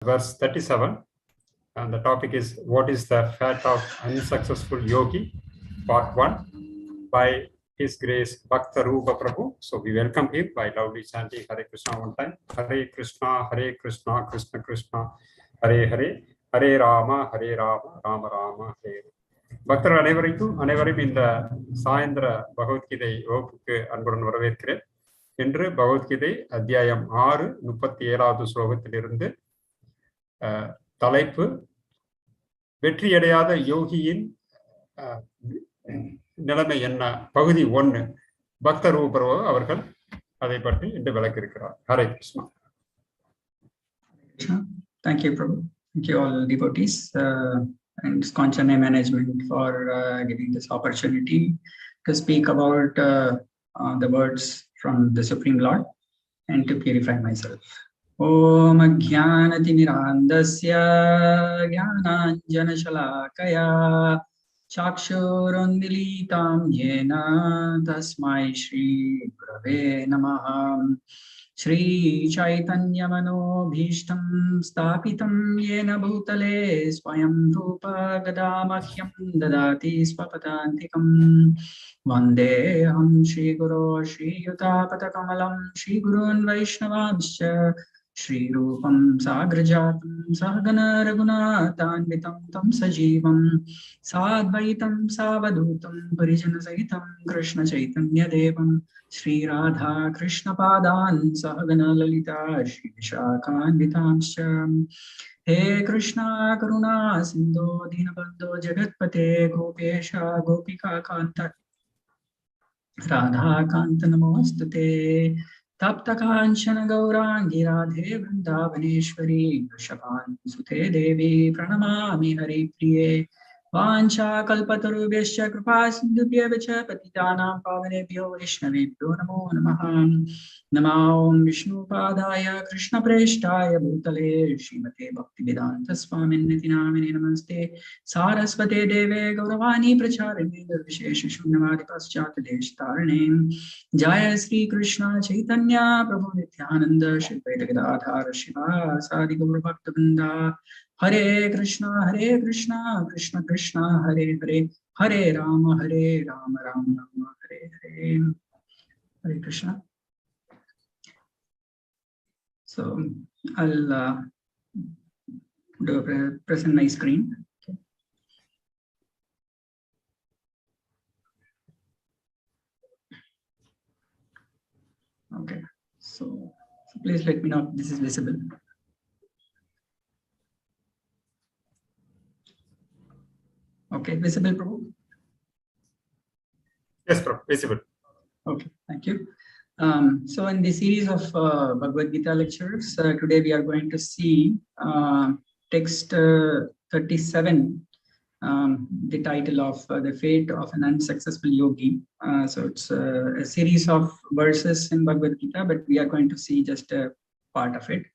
verse 37, and the topic is what is the fate of unsuccessful yogi, part 1, by His Grace Bhakta Rupa Prabhu. So we welcome him by loudly chanting Hare Kṛṣṇa one time. Hare Kṛṣṇa, Kṛṣṇa Kṛṣṇa, Hare Hare, Hare Rama, Rama Rama, Hare. பக்தர்கள் அனைவரையும் இந்த சாயந்திர பகவத்கீதை வகுப்புக்கு அன்புடன் வரவேற்கிறேன். இன்று பகவத்கீதை அத்தியாயம் 6 37வது ஸ்லோகத்திலிருந்து தலைப்பு வெற்றியடையாத யோகியின் நிலைமை என்ன, பகுதி 1. பக்த ரூப அவர்கள் அதை பற்றி இன்று விளக்க இருக்கிறார். Hare Krishna. Thank you, Prabhu. Thank you all devotees and Kṛṣṇa management for giving this opportunity to speak about the words from the Supreme Lord and to purify myself. Om Ajnanatimmirandasya Jnananjana Shalakaya Chakshurunmilitam Yena Tasmai Shri Gurave Namaha. Shri Chaitanya Manobhishtam Stapitam Yena Bhutale Swayam Rupa Gadamahyam Dadati Swapatantikam Vandeham Shri Guru Shri Yutapata Kamalam Shri Gurun Vaishnavamscha Shri Rupam Sagrajatam Sahagana Raghunathanvitam Tam Sajivam Sadvaitam Savadutam Parijana Sahitam Kṛṣṇa Chaitanya Devam Shri Radha Krishna Padan Sahagana Lalita Shri Vishakhanvitamscha. He Krishna Karuna Sindhu Dinabandho Jagatpate Gopesha Gopika Kanta Radha Kanta Namostate Tapta Kanchana Gaurangi Radhe Vrindavaneshwari Vrishabhan Sute Devi Pranamami Hari Priye Vancha kalpatarubhyascha kripa sindhubhya vacha patitanam pavanebhyo vaishnavebhyo namo namaha. Namo Vishnu Padaya Krishna Preshtaya Bhutale Srimate Bhaktivedanta Swaminiti Namine Namaste Saraswate Deve Gauravani Pracharine Vishesha Shunyavadi Paschat Deshtarane. Jaya Sri Krishna Chaitanya Prabhu Nityananda Shri Gadadhara Shiva Sadi Gaura Bhakta Hare Krishna, Krishna Krishna, Hare Hare, Hare Rama, Rama Rama, Hare Hare. Hare Krishna. So I'll present my screen. Okay. So please let me know if this is visible. Okay, visible, Prabhu? Yes, Prabhu, visible. Okay, thank you. So in the series of Bhagavad Gita lectures, today we are going to see text 37, the title of The Fate of an Unsuccessful Yogi. So it's a series of verses in Bhagavad Gita, but we are going to see just a part of it.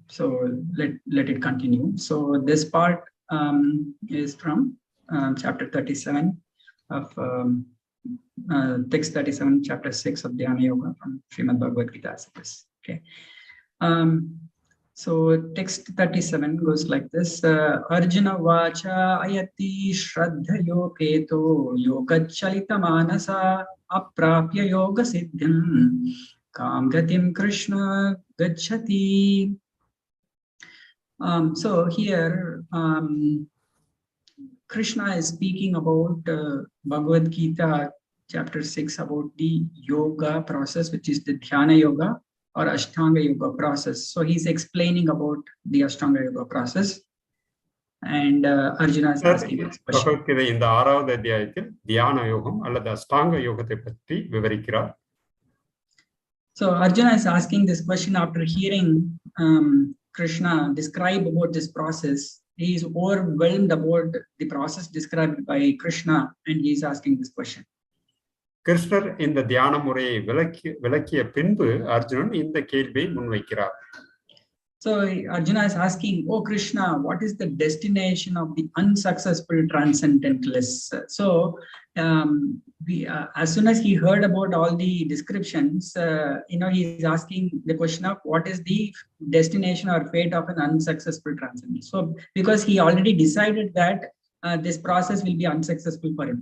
So let it continue. So this part is from chapter 37 of text 37, chapter 6 of Dhyana Yoga from Srimad Bhagavad Gita. Okay. So text 37 goes like this. Arjuna uvāca ayatiḥ śraddhayopeto yoga-calita-mānasaḥ aprāpya yoga-saṁsiddhiṁ gatim Kṛṣṇa gacchati. So here Kṛṣṇa is speaking about Bhagavad Gita chapter 6 about the yoga process, which is the Dhyana Yoga or Ashtanga Yoga process. So he's explaining about the Ashtanga Yoga process, and Arjuna is asking this question. Bhagavad Gita இந்த 6வது அத்தியாயத்தில் தியான யோகம் அல்லது அஷ்டாங்க யோகத்தை பற்றி விவரிக்கிறார். So Arjuna is asking this question after hearing Kṛṣṇa describe about this process. He is overwhelmed about the process described by Kṛṣṇa, and he is asking this question. கிருஷ்ணர் இந்த தியான முறையை விளக்கிய பின்பு அர்ஜுனன் இந்த கேள்வியை முன்வைக்கிறார். So Arjuna is asking, "Oh Kṛṣṇa, what is the destination of the unsuccessful transcendentalists?" So as soon as he heard about all the descriptions, he is asking the question of what is the destination or fate of an unsuccessful transcendentalist. So because he already decided that this process will be unsuccessful for him.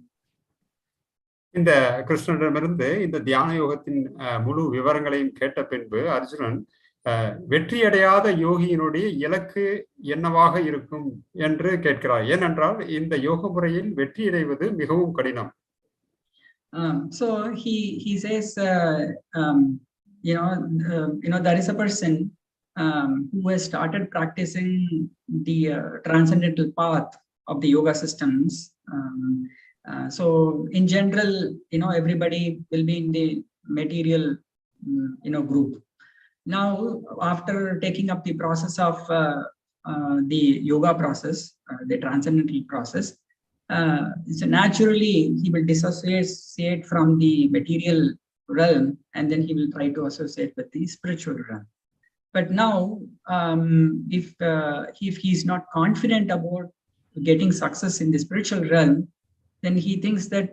இந்த கிருஷ்ணனிடமிருந்து இந்த தியான யோகத்தின் முழு விவரங்களையும் கேட்ட பின்பு அர்ஜுனன் வெற்றியடையாத யோகியினுடைய இலக்கு என்னவாக இருக்கும் என்று கேட்கிறார். ஏனென்றால் இந்த யோக முறையில் வெற்றியடைவது மிகவும் கடினம். So he says, there is a person who has started practicing the transcendental path of the yoga systems. So in general, everybody will be in the material, group. Now, after taking up the process of the yoga process, the transcendental process, so naturally he will dissociate from the material realm, and then he will try to associate with the spiritual realm. But now, if he's not confident about getting success in the spiritual realm, then he thinks that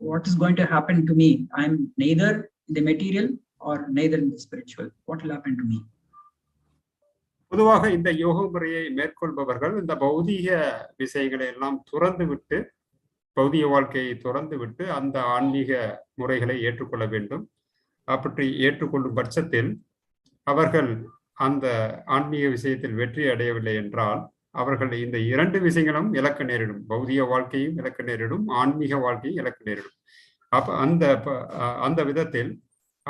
what is going to happen to me? I'm neither in the material or neither in the spiritual. What will happen to me? பொதுவாக இந்த யோக முறையை மேற்கொள்பவர்கள் இந்த பௌதிக விஷயங்களை எல்லாம் துறந்து விட்டு, பௌதிக வாழ்க்கையை துறந்து விட்டு அந்த ஆன்மீக முறைகளை ஏற்றுக்கொள்ள வேண்டும். அப்படி ஏற்றுக்கொள்ளும் பட்சத்தில் அவர்கள் அந்த ஆன்மீக விஷயத்தில் வெற்றி அடையவில்லை என்றால் அவர்கள் இந்த இரண்டு விஷயங்களும் இழக்க நேரிடும். பௌதிக வாழ்க்கையும் இழக்க நேரிடும், ஆன்மீக வாழ்க்கையும் இழக்க நேரிடும். அப்ப அந்த விதத்தில்,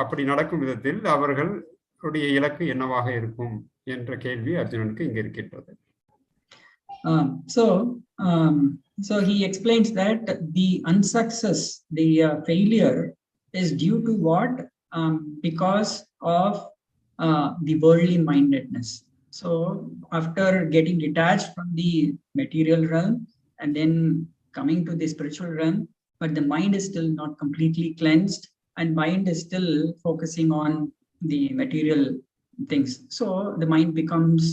அப்படி நடக்கும் விதத்தில் அவர்களுடைய இலக்கு என்னவாக இருக்கும் என்ற கேள்வி அர்ஜுனனுக்கு இங்க இருக்கின்றது. So he explains that the unsuccess, the failure is due to what? Because of the worldly-mindedness. So after getting detached from the material realm and then coming to the spiritual realm, but the mind is still not completely cleansed and mind is still focusing on the material things. So the mind becomes,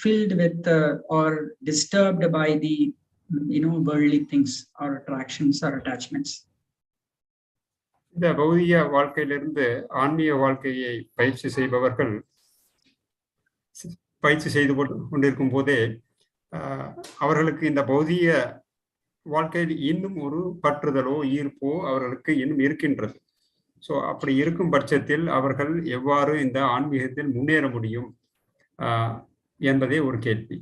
filled with or disturbed by the, worldly things or attractions or attachments. இந்த பௌதிக வாழ்க்கையிலிருந்து ஆன்மீக வாழ்க்கையை பயிற்சி செய்பவர்கள் பயிற்சி செய்து கொண்டிருக்கும் போதே அவர்களுக்கு இந்த பௌதிக வாழ்க்கையில் இன்னும் ஒரு பற்றுதலோ ஈர்ப்போ அவர்களுக்கு இன்னும் இருக்கின்றது. ஸோ அப்படி இருக்கும் பட்சத்தில் அவர்கள் எவ்வாறு இந்த ஆன்மீகத்தில் முன்னேற முடியும் என்பதே ஒரு கேள்வி.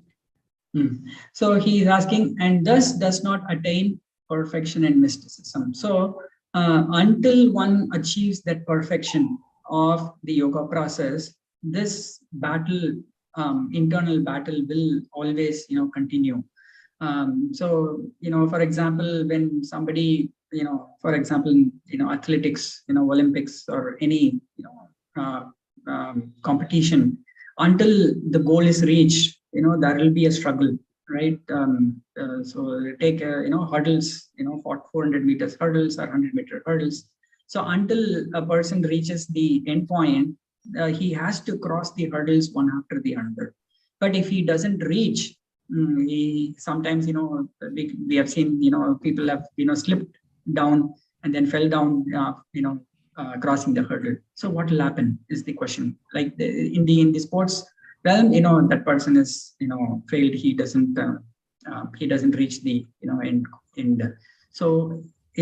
So he is asking, and thus does not attain perfection in mysticism. So until one achieves that perfection of the yoga process, this battle, internal battle, will always continue. So for example, when somebody for example athletics, Olympics or any competition, until the goal is reached, there will be a struggle, right? So take hurdles, 400 meters hurdles or 100-meter hurdles. So until a person reaches the end point, he has to cross the hurdles one after the other. But if he doesn't reach, he sometimes we have seen people have slipped down and then fell down crossing the hurdle. So what will happen is the question. Like in the sports realm, that person is failed. He doesn't reach the end. So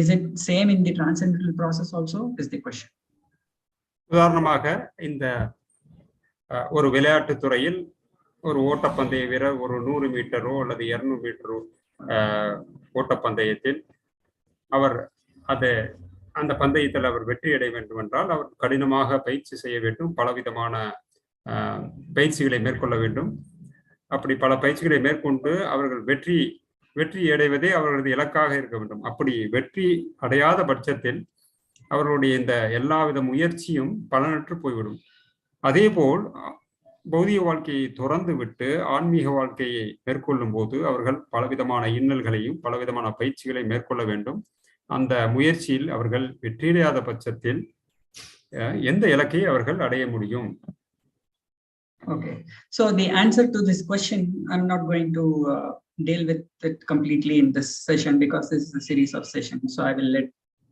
is it same in the transcendental process also is the question. உதாரணமாக இந்த ஒரு விளையாட்டு துறையில் ஒரு ஓட்டப்பந்தய வீரர் ஒரு 100 மீட்டரோ அல்லது 200 மீட்டரோ ஓட்டப்பந்தயத்தில் அவர் அந்த பந்தயத்தில் அவர் வெற்றி அடைய வேண்டும் என்றால் அவர் கடினமாக பயிற்சி செய்ய வேண்டும், பலவிதமான பயிற்சிகளை மேற்கொள்ள வேண்டும். அப்படி பல பயிற்சிகளை மேற்கொண்டு அவர்கள் வெற்றி அடைவதே அவர்களது இலக்காக இருக்க வேண்டும். அப்படி வெற்றி அடையாத பட்சத்தில் அவர்களுடைய இந்த எல்லாவித முயற்சியும் பலனற்று போய்விடும். அதேபோல் பௌதிக வாழ்க்கையை துறந்து விட்டு ஆன்மீக வாழ்க்கையை மேற்கொள்ளும் போது அவர்கள் பலவிதமான இன்னல்களையும் பலவிதமான பயிற்சிகளை மேற்கொள்ள வேண்டும். அந்த முயற்சியில் அவர்கள் வெற்றியடையாத பட்சத்தில் எந்த இலக்கை அவர்கள் அடைய முடியும்? Okay, so the answer to this question, I'm not going to deal with it completely in this session because this is a series of sessions. So I will let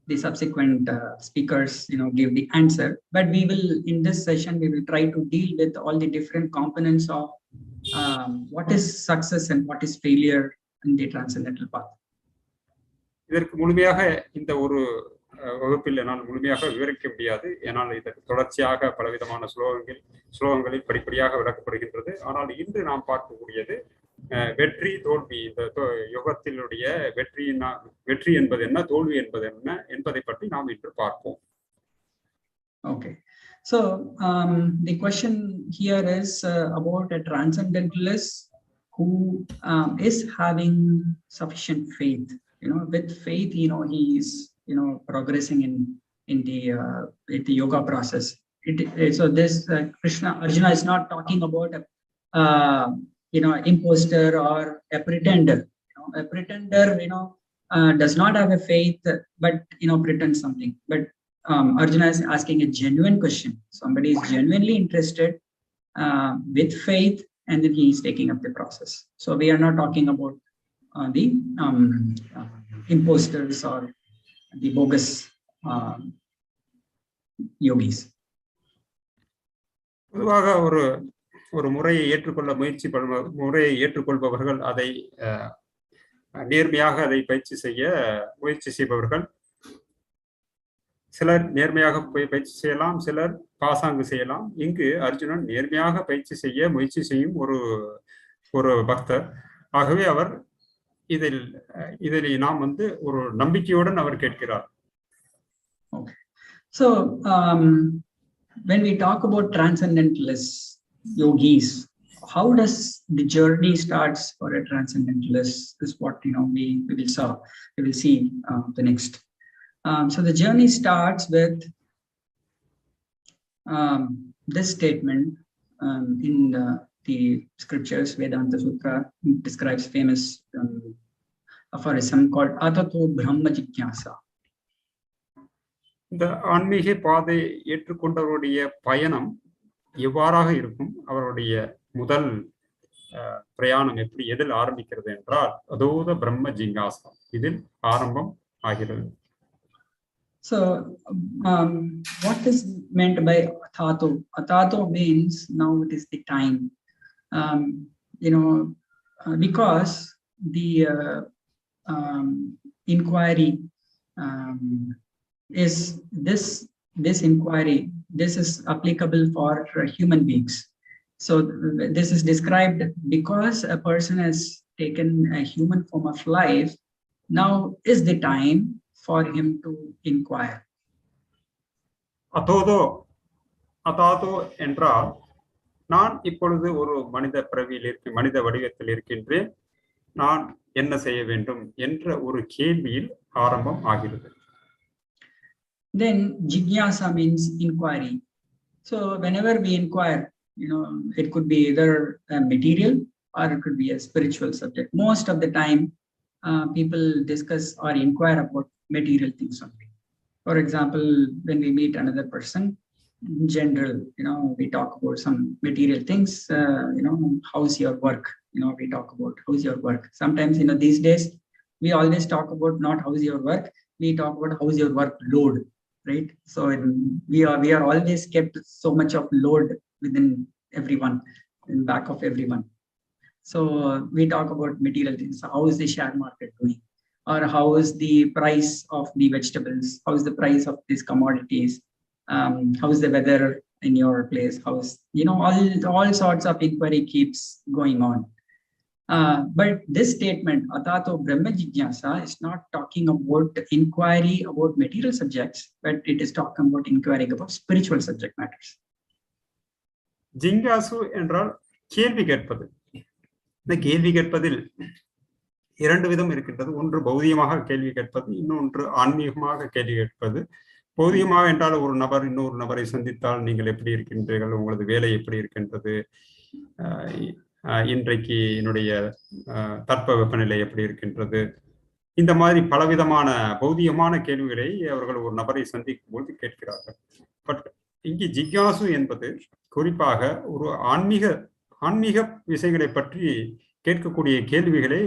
the subsequent speakers, give the answer. But we will, in this session, we will try to deal with all the different components of what is success and what is failure in the transcendental path. இதற்கு முழுமையாக இந்த ஒரு வகுப்பில் என்னால் முழுமையாக விவரிக்க முடியாது. ஏனால் இதற்கு தொடர்ச்சியாக பலவிதமான ஸ்லோகங்களில் படிப்படியாக விளக்கப்படுகின்றது. ஆனால் இன்று நாம் பார்க்கக்கூடியது வெற்றி தோல்வி, இந்த யோகத்தினுடைய வெற்றி என்பது என்ன, தோல்வி என்பது என்ன என்பதை பற்றி நாம் இன்று பார்ப்போம். Okay, so the question here is about a transcendentalist who is having sufficient faith. With faith, he is progressing in the yoga process. So this Kṛṣṇa, Arjuna is not talking about imposter or a pretender. A pretender does not have a faith but pretends something. But Arjuna is asking a genuine question. Somebody is genuinely interested with faith, and then he is taking up the process. So we are not talking about the imposters or the bogus yogis. பொதுவாக ஒரு முறையை ஏற்றுக்கொள்பவர்கள் அதை நேர்மையாக அதை பயிற்சி செய்ய முயற்சி செய்பவர்கள். சிலர் நேர்மையாக பயிற்சி செய்யலாம், சிலர் பாசாங்கு செய்யலாம். இங்கு அர்ஜுனன் நேர்மையாக பயிற்சி செய்ய முயற்சி செய்யும் ஒரு பக்தர். ஆகவே அவர் இதில் நாம் ஒரு நம்பிக்கையுடன் அவர் கேட்கிறார். Okay, so when we talk about transcendentalists, yogis, how does the journey starts for a transcendentalist? Is what we will see the next. So the journey starts with this statement in the scriptures. Vedanta Sutra describes famous aphorism called atato brahma jigyasa. இந்த ஆன்மீக பாதை ஏற்றுக்கொண்டவருடைய பயணம் எவ்வாறாக இருக்கும், அவருடைய முதல் பிரயாணம் எதில் ஆரம்பிக்கிறது என்றால் அதோத பிரம்ம ஜிஞ்ஞாசா, இதில் ஆரம்பம் ஆகிறது. So what is meant by atato? Atato means now it is the time. Because the inquiry is this inquiry, this is applicable for human beings. So this is described because a person has taken a human form of life. Now is the time for him to inquire. அதாதோ என்றால் நான் இப்பொழுது ஒரு மனித வடிவத்தில் இருக்கின்றேன், நான் என்ன செய்ய வேண்டும் என்ற ஒரு கேள்வியில் ஆரம்பம் ஆகிறது. Then jigyasa means inquiry. So whenever we inquire, it could be either a material or it could be a spiritual subject. Most of the time people discuss or inquire about material things only. For example, when we meet another person, in general, we talk about some material things. How's your work? We talk about how's your work. Sometimes, these days, we always talk about not how's your work. We talk about how's your work load, right? So we are always kept so much of load within everyone, in back of everyone. So we talk about material things. How is the share market doing? Or how is the price of the vegetables? How is the price of these commodities? How is the weather in your place? How's all sorts of inquiry keeps going on. But this statement, atato brahma jigyasa, is not talking about inquiry about material subjects, but it is talking about inquiry about spiritual subject matters. ஜிஞ்ஞாசு என்றால் கேள்வி கேட்பது. இந்த கேள்வி கேட்பதில் இரண்டு விதம் இருக்கின்றது. ஒன்று பௌதிகமாக கேள்வி கேட்பது, இன்னொன்று ஆன்மீகமாக கேள்வி கேட்பது. பௌதிகமாக என்றால் ஒரு நபர் இன்னொரு நபரை சந்தித்தால் நீங்கள் எப்படி இருக்கின்றீர்கள், உங்களது வேலை எப்படி இருக்கின்றது, இன்றைக்கு என்னுடைய தட்பவெப்பநிலை எப்படி இருக்கின்றது, இந்த மாதிரி பலவிதமான பௌதிகமான கேள்விகளை அவர்கள் ஒரு நபரை சந்திக்கும் போது கேட்கிறார்கள். பட் இங்கு ஜிக்யாசு என்பது குறிப்பாக ஒரு ஆன்மீக விஷயங்களை பற்றி கேட்கக்கூடிய கேள்விகளே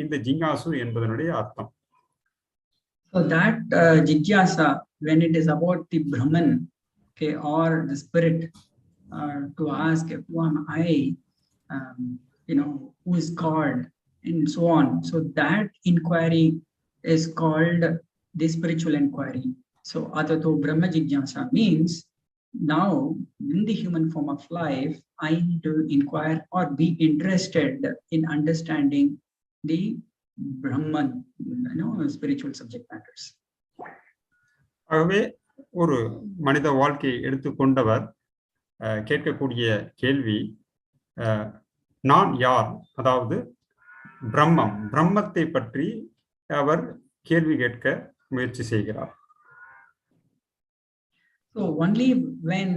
இந்த ஜிஞ்ஞாசு என்பதனுடைய அர்த்தம். So that jigyasa, when it is about the Brahman, okay, or the spirit, to ask who am I, who is God, and so on. So that inquiry is called the spiritual inquiry. So atato brahma jigyasa means now in the human form of life, I need to inquire or be interested in understanding the Brahman, spiritual subject matters. ஆகவே ஒரு மனித வாழ்க்கையை எடுத்துக்கொண்டவர் கேட்கக்கூடிய கேள்வி, நான் யார், அதாவது பிரம்மத்தை பற்றி அவர் கேள்வி கேட்க முயற்சி செய்கிறார். So only when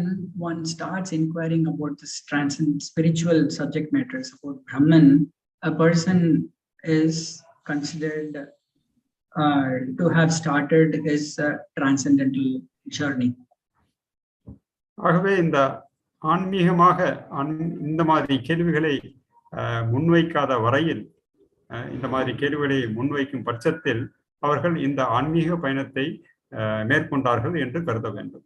one starts inquiring about this spiritual subject matters about Brahman, a person is considered to have started his transcendental journey. ஆகவே இந்த ஆன்மீகமாக இந்த மாதிரி கேள்விகளை முன்வைக்காத வரையில், இந்த மாதிரி கேள்விகளை முன்வைக்கும் பட்சத்தில் அவர்கள் இந்த ஆன்மீக பயணத்தை மேற்கொண்டார்கள் என்று கருத வேண்டும்.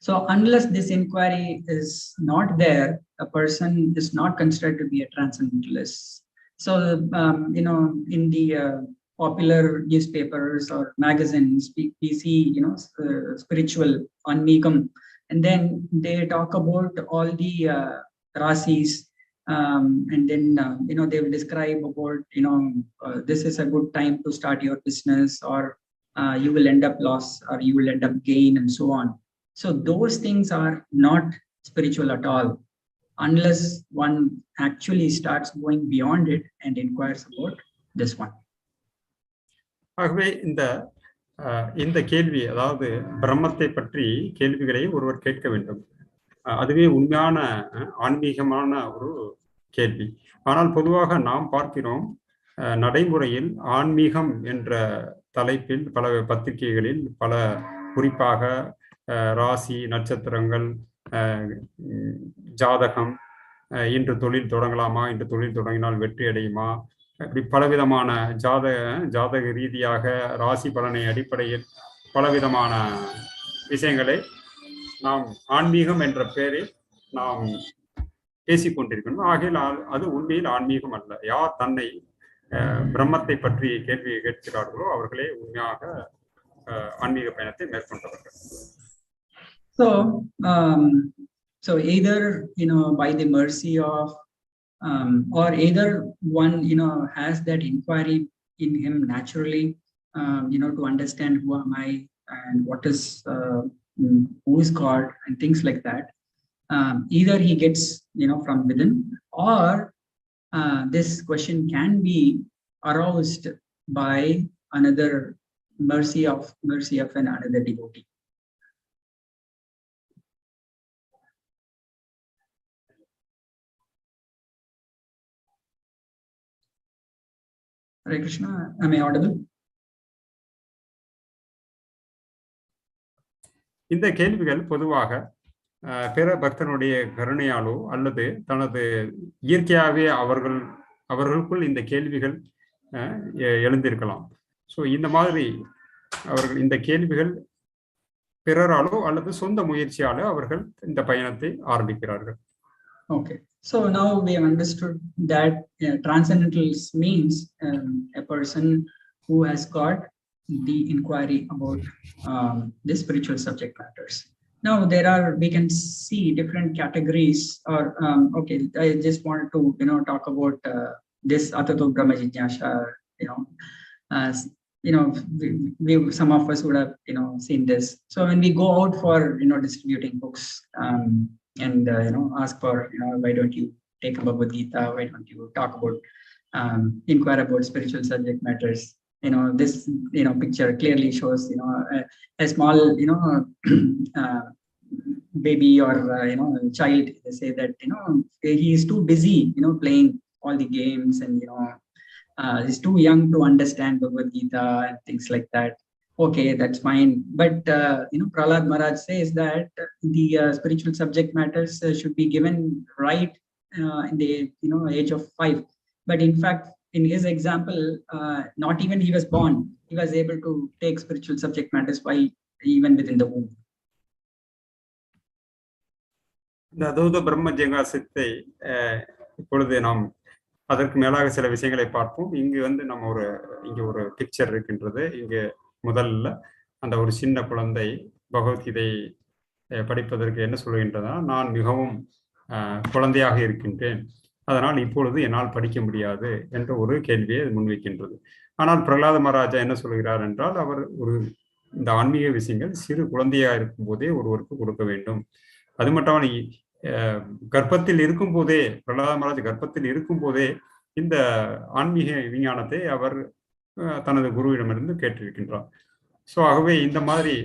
So unless this inquiry is not there, a person is not considered to be a transcendentalist. So in the popular newspapers or magazines, we see spiritual anmigam, and then they talk about all the rasis, and then they will describe about this is a good time to start your business, or you will end up loss, or you will end up gain, and so on. So those things are not spiritual at all, unless one actually starts going beyond it and inquires about this one. ஆகவே இந்த கேள்வி, அதாவது பிரம்மத்தை பற்றி கேள்விகளை ஒருவர் கேட்க வேண்டும். அதுவே உண்மையான ஆன்மீகமான ஒரு கேள்வி. ஆனால் பொதுவாக நாம் பார்க்கிறோம், நடைமுறையில் ஆன்மீகம் என்ற தலைப்பில் பல பத்திரிகைகளில் குறிப்பாக ராசி, நட்சத்திரங்கள், ஜாதகம், இன்று தொழில் தொடங்கலாமா, இன்று தொழில் தொடங்கினால் வெற்றி அடையுமா, இப்படி பலவிதமான ஜாதக ரீதியாக ராசி பலனை அடிப்படையில் பலவிதமான விஷயங்களை நாம் ஆன்மீகம் என்ற பெயரில் நாம் பேசிக்கொண்டிருக்கணும். ஆகையால் அது உண்மையில் ஆன்மீகம் அல்ல. யார் தன்னை பிரம்மத்தை பற்றி கேள்வி கேட்கிறார்களோ அவர்களே உண்மையாக ஆன்மீக பயணத்தை மேற்கொண்டவர்கள். So either by the mercy of or either one has that inquiry in him naturally, to understand who am I and what is who is God and things like that. Either he gets from within, or this question can be aroused by another mercy of another devotee. Hare Krishna, am I audible? இந்த கேள்விகள் பொதுவாக பிற பக்தனுடைய கருணையாலோ அல்லது தனது இயற்கையாகவே அவர்களுக்குள் இந்த கேள்விகள் எழுந்திருக்கலாம். ஸோ இந்த மாதிரி அவர்கள் இந்த கேள்விகள் பிறராலோ அல்லது சொந்த முயற்சியாலோ அவர்கள் இந்த பயணத்தை ஆரம்பிக்கிறார்கள். Okay, so now we have understood that transcendentalist means a person who has got the inquiry about the spiritual subject matters. Now we can see different categories, or okay, I just wanted to talk about this atato brahma jigyasa. Some of us would have seen this. So when we go out for distributing books, and ask for why don't you take a Bhagavad Gita, why don't you talk about inquire about spiritual subject matters. This picture clearly shows a small baby or child. They say that he is too busy playing all the games, and he's too young to understand Bhagavad Gita and things like that. okay, that's fine. But Prahlad Maharaj says that the spiritual subject matters should be given right in the age of 5. But in fact, in his example, not even he was born, he was able to take spiritual subject matters while even within the womb. இந்த அதூத பிரம்ம ஜிஞாசத்தை இப்பொழுது நாம் அதற்கு மேலாக சில விஷயங்களை பார்ப்போம். இங்கு நம்ம இங்கே ஒரு பிக்சர் இருக்கின்றது. இங்கு முதல்ல அந்த ஒரு சின்ன குழந்தை பகவத்கீதை படிப்பதற்கு என்ன சொல்கின்றதா, நான் மிகவும் குழந்தையாக இருக்கின்றேன், அதனால் இப்பொழுது என்னால் படிக்க முடியாது என்ற ஒரு கேள்வியை முன்வைக்கின்றது. ஆனால் பிரகலாத மகாராஜா என்ன சொல்கிறார் என்றால், அவர் இந்த ஆன்மீக விஷயங்கள் சிறு குழந்தையாக இருக்கும் போதே ஒருவருக்கு கொடுக்க வேண்டும். அது மட்டும் கர்ப்பத்தில் இருக்கும் போதே, பிரகலாத மகாராஜ் கர்ப்பத்தில் இருக்கும் போதே இந்த ஆன்மீக விஞ்ஞானத்தை அவர் தனது குருவிடமிருந்து கேட்டிருக்கின்றார். ஸோ ஆகவே இந்த மாதிரி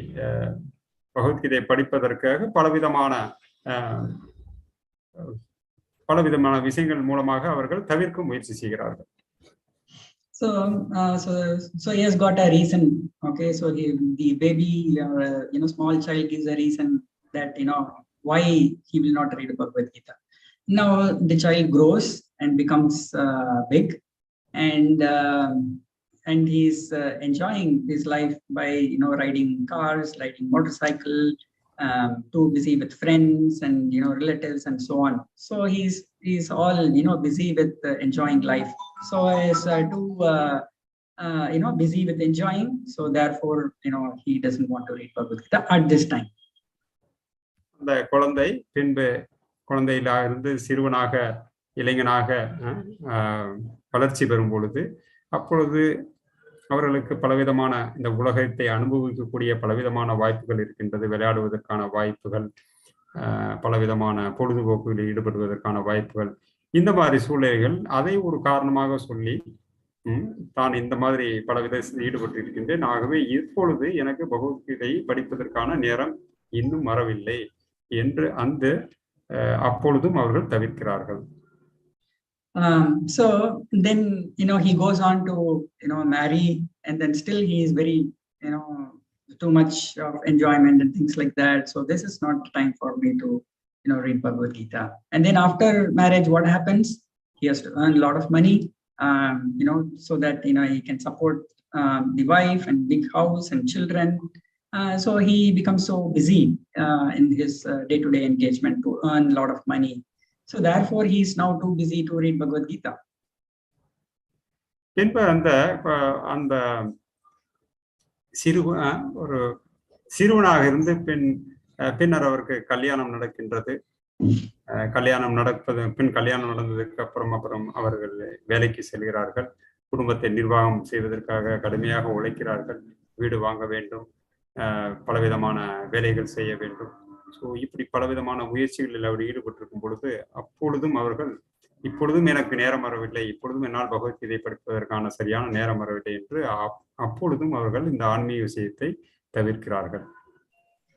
பகவத்கீதை படிப்பதற்காக பலவிதமான விஷயங்கள் மூலமாக அவர்கள் தவிர்க்க முயற்சி செய்கிறார்கள். So he has got a reason. Okay, so the baby small child gives a reason that why he will not read Bhagavad Gita. Now the child grows and becomes big, and he's enjoying his life by riding cars, riding motorcycle, too busy with friends and relatives and so on. So he's all busy with enjoying life. So is too busy with enjoying. So therefore he doesn't want to read Bhagavad Gita at this time. அந்த குழந்தை பின்பு குழந்தையிலிருந்து சிறுவனாக இளைஞனாக வளர்ச்சி பெறும் பொழுது, அப்பொழுது அவர்களுக்கு பலவிதமான இந்த உலகத்தை அனுபவிக்கக்கூடிய பலவிதமான வாய்ப்புகள் இருக்கின்றது. விளையாடுவதற்கான வாய்ப்புகள், பலவிதமான பொழுதுபோக்குகளில் ஈடுபடுவதற்கான வாய்ப்புகள், இந்த மாதிரி சூழ்நிலைகள் அதை ஒரு காரணமாக சொல்லி தான் இந்த மாதிரி பலவித ஈடுபட்டு இருக்கின்றேன், ஆகவே இப்பொழுது எனக்கு பகவத்கீதை படிப்பதற்கான நேரம் இன்னும் வரவில்லை என்று அப்பொழுதும் அவர்கள் தவிர்க்கிறார்கள். So then he goes on to marry, and then still he is very too much of enjoyment and things like that. So this is not time for me to read Bhagavad Gita. And then after marriage, what happens? He has to earn a lot of money, so that he can support the wife and big house and children. So he becomes so busy in his day-to-day engagement to earn a lot of money. So therefore he is now too busy to read Bhagavad Gita. பின்பு அந்த ஒரு சிறுவனாக இருந்து பின்னர் அவருக்கு கல்யாணம் நடக்கின்றது. கல்யாணம் நடந்ததுக்கு அப்புறம் அவர்கள் வேலைக்கு செல்கிறார்கள். குடும்பத்தை நிர்வாகம் செய்வதற்காக கடுமையாக உழைக்கிறார்கள். வீடு வாங்க வேண்டும், பலவிதமான வேலைகள் செய்ய வேண்டும். ஸோ இப்படி பலவிதமான முயற்சிகளில் அவர் ஈடுபட்டிருக்கும் பொழுது, அப்பொழுதும் அவர்கள் இப்பொழுதும் எனக்கு நேரம் வரவில்லை, இப்பொழுதும் என்னால் பகவத்கீதை படிப்பதற்கான சரியான நேரம் வரவில்லை என்று அப்பொழுதும் அவர்கள் இந்த ஆன்மீக விஷயத்தை தவிர்க்கிறார்கள்.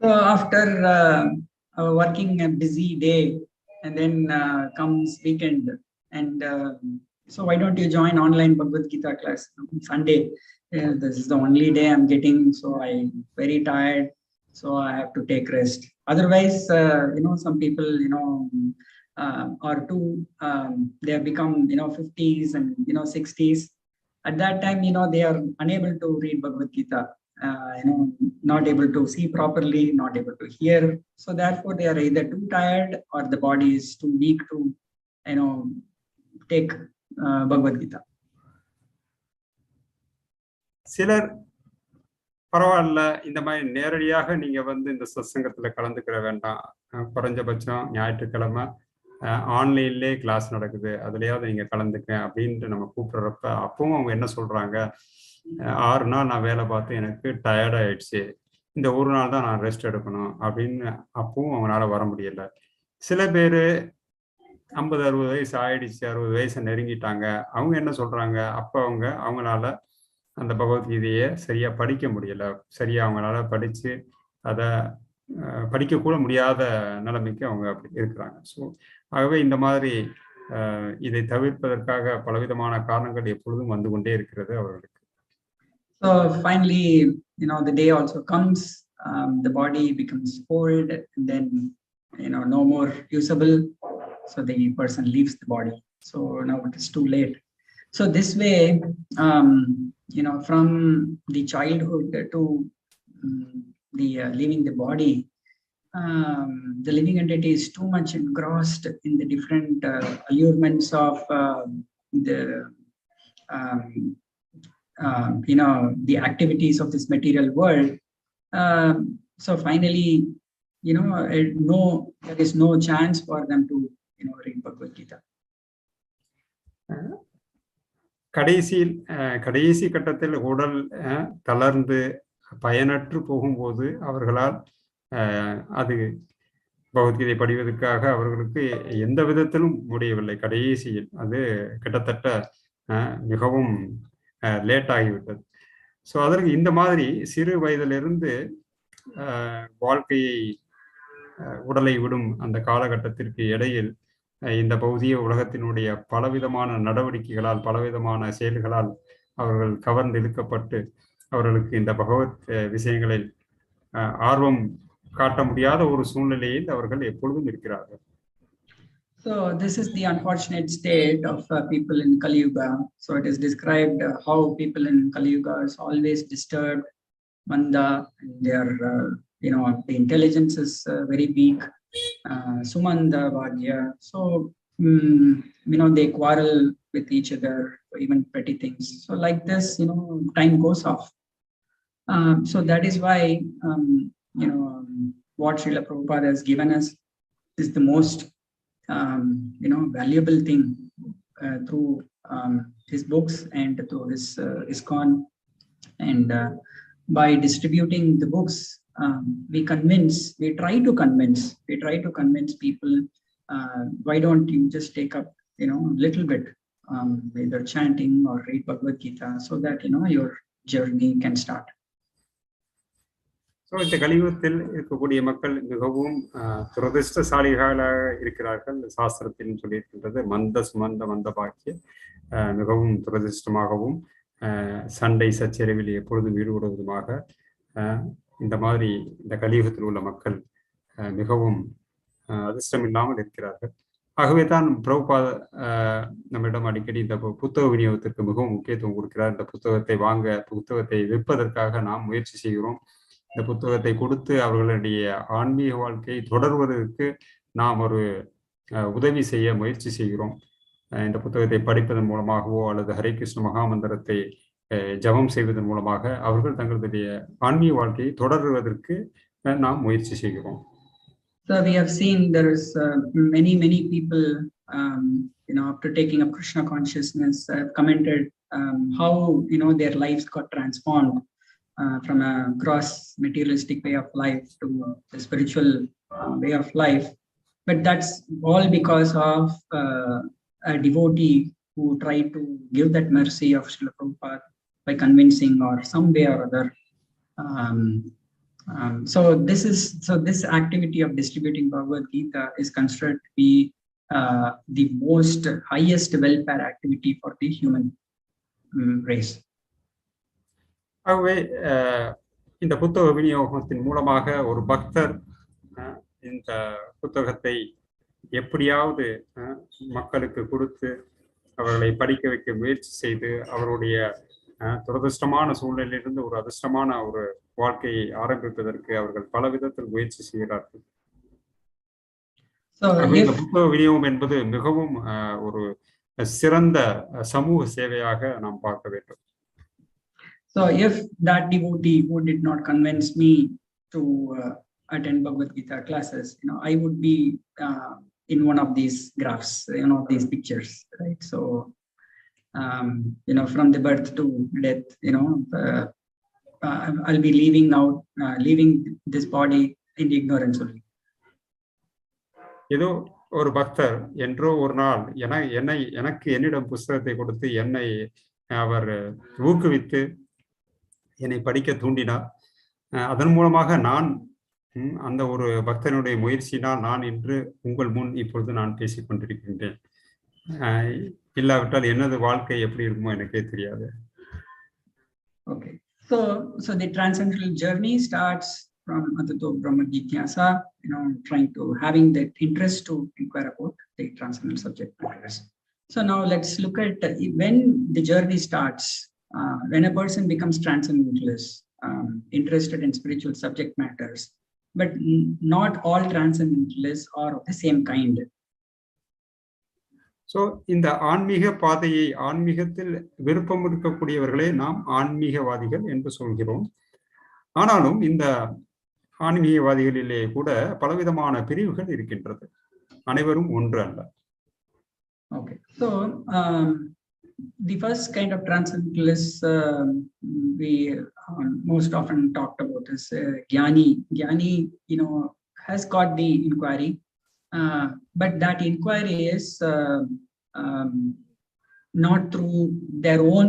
So after working a busy day, and then comes weekend, and so why don't you join online Bhagavad Gita class on Sunday? This is the only day I'm getting, so I'm very tired, so I have to take rest. Otherwise, some people, are too, they have become, 50s and, 60s. At that time, they are unable to read Bhagavad Gita, not able to see properly, not able to hear. So therefore, they are either too tired or the body is too weak to, take Bhagavad Gita. சிலர் பரவாயில்ல, இந்த மாதிரி நேரடியாக நீங்க இந்த சத்சங்கத்துல கலந்துக்கிற வேண்டாம், குறைஞ்சபட்சம் ஞாயிற்றுக்கிழமை ஆன்லைன்லேயே கிளாஸ் நடக்குது, அதுலயாவது நீங்க கலந்துக்க அப்படின்ட்டு நம்ம கூப்பிடுறப்ப அப்பவும் அவங்க என்ன சொல்றாங்க, 6 நாள் நான் வேலை பார்த்து எனக்கு டயர்ட் ஆயிடுச்சு, இந்த ஒரு நாள் தான் நான் ரெஸ்ட் எடுக்கணும் அப்படின்னு அப்பவும் அவங்களால வர முடியல. சில பேர் 50-60 வயசு ஆயிடுச்சு, 60 வயசை நெருங்கிட்டாங்க, அவங்க என்ன சொல்றாங்க, அப்ப அவங்களால அந்த பகவத்கீதையை சரியா படிக்க முடியல, சரியா அவங்களால படிச்சு அதை படிக்கக்கூட முடியாத நிலைமைக்கு அவங்க அப்படி இருக்கிறாங்க. ஸோ ஆகவே இந்த மாதிரி இதை தவிர்ப்பதற்காக பலவிதமான காரணங்கள் எப்பொழுதும் வந்து கொண்டே இருக்கிறது அவர்களுக்கு. So finally, the day also comes, the body becomes old, and then, no more usable. So the person leaves the body. So now it is too late. So this way, from the childhood to the leaving the body, the living entity is too much engrossed in the different allurements of the activities of this material world. So finally, there is no chance for them to read Bhagavad Gita. கடைசி கட்டத்தில் உடல் தளர்ந்து பயனற்று போகும்போது அவர்களால் அது பகவத்கீதை படிவதற்காக அவர்களுக்கு எந்த விதத்திலும் முடியவில்லை. கடைசியில் அது கிட்டத்தட்ட மிகவும் லேட் ஆகிவிட்டது. ஸோ அதற்கு இந்த மாதிரி சிறு வயதிலிருந்து வாழ்க்கையை உடலை விடும் அந்த காலகட்டத்திற்கு இடையில் இந்த பௌதிக உலகத்தினுடைய பலவிதமான நடவடிக்கைகளால் பலவிதமான செயல்களால் அவர்கள் கவர்ந்து இழுக்கப்பட்டு அவர்களுக்கு இந்த பகவத் விஷயங்களில் ஆர்வம் காட்ட முடியாத ஒரு சூழ்நிலையில் அவர்கள் எப்பொழுதும் இருக்கிறார்கள். So this is the unfortunate state of people in Kali Yuga. So it is described how people in Kali Yuga is always disturbed, manda, and their the intelligence is very weak, sumanda bhagya. So they quarrel with each other, even petty things. So like this, time goes off. So that is why what Srila Prabhupada has given us is the most valuable thing through his books and through his ISKCON. And by distributing the books, we try to convince people, why don't you just take up little bit, either chanting or read Bhagavad Gita, so that your journey can start. So இந்த கலியுகத்தில் இருக்கக்கூடிய மக்கள் மிகவும் துரதிருஷ்டசாலிகளாக இருக்கிறார்கள். சாஸ்திரத்தில் சொல்லியிருக்கின்றது மந்த சுமந்த மந்த பாக்கிய, மிகவும் துரதிருஷ்டமாகவும் சண்டை சச்சரவில் எப்பொழுதும் ஈடுபடுவதுமாக இந்த மாதிரி இந்த கலியுகத்தில் உள்ள மக்கள் மிகவும் அதிர்ஷ்டம் இல்லாமல் இருக்கிறார்கள். ஆகவே தான் பிரபுபாத நம்மிடம் அடிக்கடி இந்த புத்தக விநியோகத்திற்கு மிகவும் முக்கியத்துவம் கொடுக்கிறார். இந்த புத்தகத்தை விற்பதற்காக நாம் முயற்சி செய்கிறோம். இந்த புத்தகத்தை கொடுத்து அவர்களுடைய ஆன்மீக வாழ்க்கையை தொடர்வதற்கு நாம் ஒரு உதவி செய்ய முயற்சி செய்கிறோம். இந்த புத்தகத்தை படிப்பதன் மூலமாகவோ அல்லது ஹரே கிருஷ்ண மகாமந்திரத்தை ஜபம் செய்வதன் மூலமாக அவர்கள் தங்களுடைய ஆன்மீக வாழ்க்கையை தொடர்வதற்கு நாம் முயற்சி செய்கிறோம். So we have seen there is many people after taking up Kṛṣṇa consciousness have commented how their lives got transformed from a gross materialistic way of life to the spiritual way of life. But that's all because of a devotee who tried to give that mercy of Srila Prabhupada by convincing or some way or other. So this activity of distributing Bhagavad Gita is considered to be the most highest welfare activity for the human race. ஆகவே இந்த புத்தக விநியோகத்தின் மூலமாக ஒரு பக்தர் இந்த புத்தகத்தை எப்படியாவது மக்களுக்கு கொடுத்து அவர்களை படிக்க வைக்க முயற்சி செய்து அவருடைய துரதிருஷ்டமான சூழ்நிலையிலிருந்து ஒரு அதிர்ஷ்டமான ஒரு வாழ்க்கையை ஆரம்பிப்பதற்கு அவர்கள் பல விதத்தில் முயற்சி செய்கிறார்கள். இந்த புத்தக விநியோகம் என்பது மிகவும் ஒரு சிறந்த சமூக சேவையாக நாம் பார்க்க வேண்டும். So if that devotee who did not convince me to attend Bhagavad Gita classes, I would be in one of these graphs, these pictures, right? So, from the birth to death, I'll be leaving this body in ignorance only. ஏதோ ஒரு பக்தர் என்றோ ஒரு நாள் எனக்கு என்னிடம் புஸ்தகத்தை கொடுத்து என்னை அவர் ஊக்குவித்து என்னை படிக்க தூண்டினார். அதன் மூலமாக நான் அந்த ஒரு பக்தனுடைய முயற்சியினால் நான் இன்று உங்கள் முன் இப்பொழுது நான் பேசிக் கொண்டிருக்கின்றேன். இல்லாவிட்டால் எனது வாழ்க்கை எப்படி இருக்குமோ எனக்கே தெரியாது. Okay. So the transcendental journey starts from Atato Brahma Jigyasa, trying to having that interest to inquire about the transcendental subject matters. So now let's look at when the journey starts, when a person becomes transcendentalist, interested in spiritual subject matters, but not all transcendentalists are of the same kind. So இந்த ஆன்மீக பாதையை ஆன்மீகத்தில் விருப்பம் இருக்கக்கூடியவர்களே நாம் ஆன்மீகவாதிகள் என்று சொல்கிறோம். ஆனாலும் இந்த ஆன்மீகவாதிகளிலே கூட பலவிதமான பிரிவுகள் இருக்கின்றது. அனைவரும் ஒன்று அல்ல. Okay, so the first kind of transcendentalists we most often talked about is Jnani. Jnani, has got the inquiry, but that inquiry is not through their own,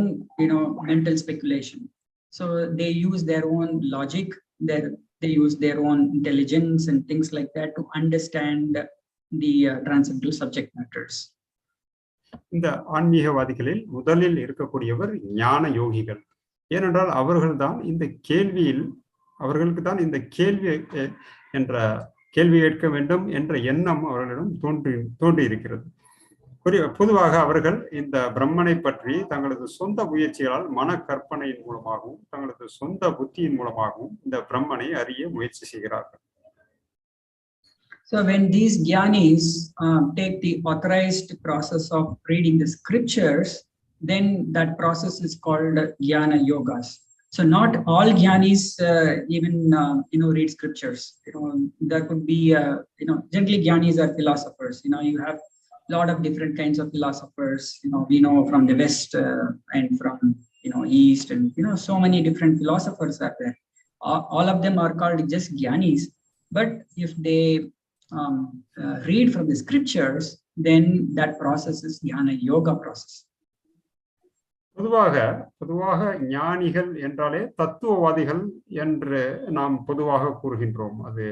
mental speculation. So they use their own logic, they use their own intelligence and things like that to understand the transcendental subject matters. இந்த ஆன்மீகவாதிகளில் முதலில் இருக்கக்கூடியவர் ஞான யோகிகள். ஏனென்றால் அவர்களுக்கு தான் இந்த கேள்வி என்ற கேள்வி கேட்க வேண்டும் என்ற எண்ணம் அவர்களிடம் தோன்றி இருக்கிறது. பொதுவாக அவர்கள் இந்த பிரம்மனை பற்றி தங்களது சொந்த முயற்சிகளால் மன கற்பனையின் மூலமாகவும் தங்களது சொந்த புத்தியின் மூலமாகவும் இந்த பிரம்மனை அறிய முயற்சி செய்கிறார்கள். So when these jnanis take the authorized process of reading the scriptures, then that process is called jnana yogas. So not all jnanis even read scriptures. There could be generally jnanis are philosophers. You have a lot of different kinds of philosophers. We know from the west and from east, and so many different philosophers are there. All of them are called just jnanis. But if they read from the scriptures, then that process is jnana yoga process. பொதுவாக ஞானிகள் என்றாலே தத்துவவாதிகள் என்று நாம் பொதுவாக கூறுகின்றோம். அது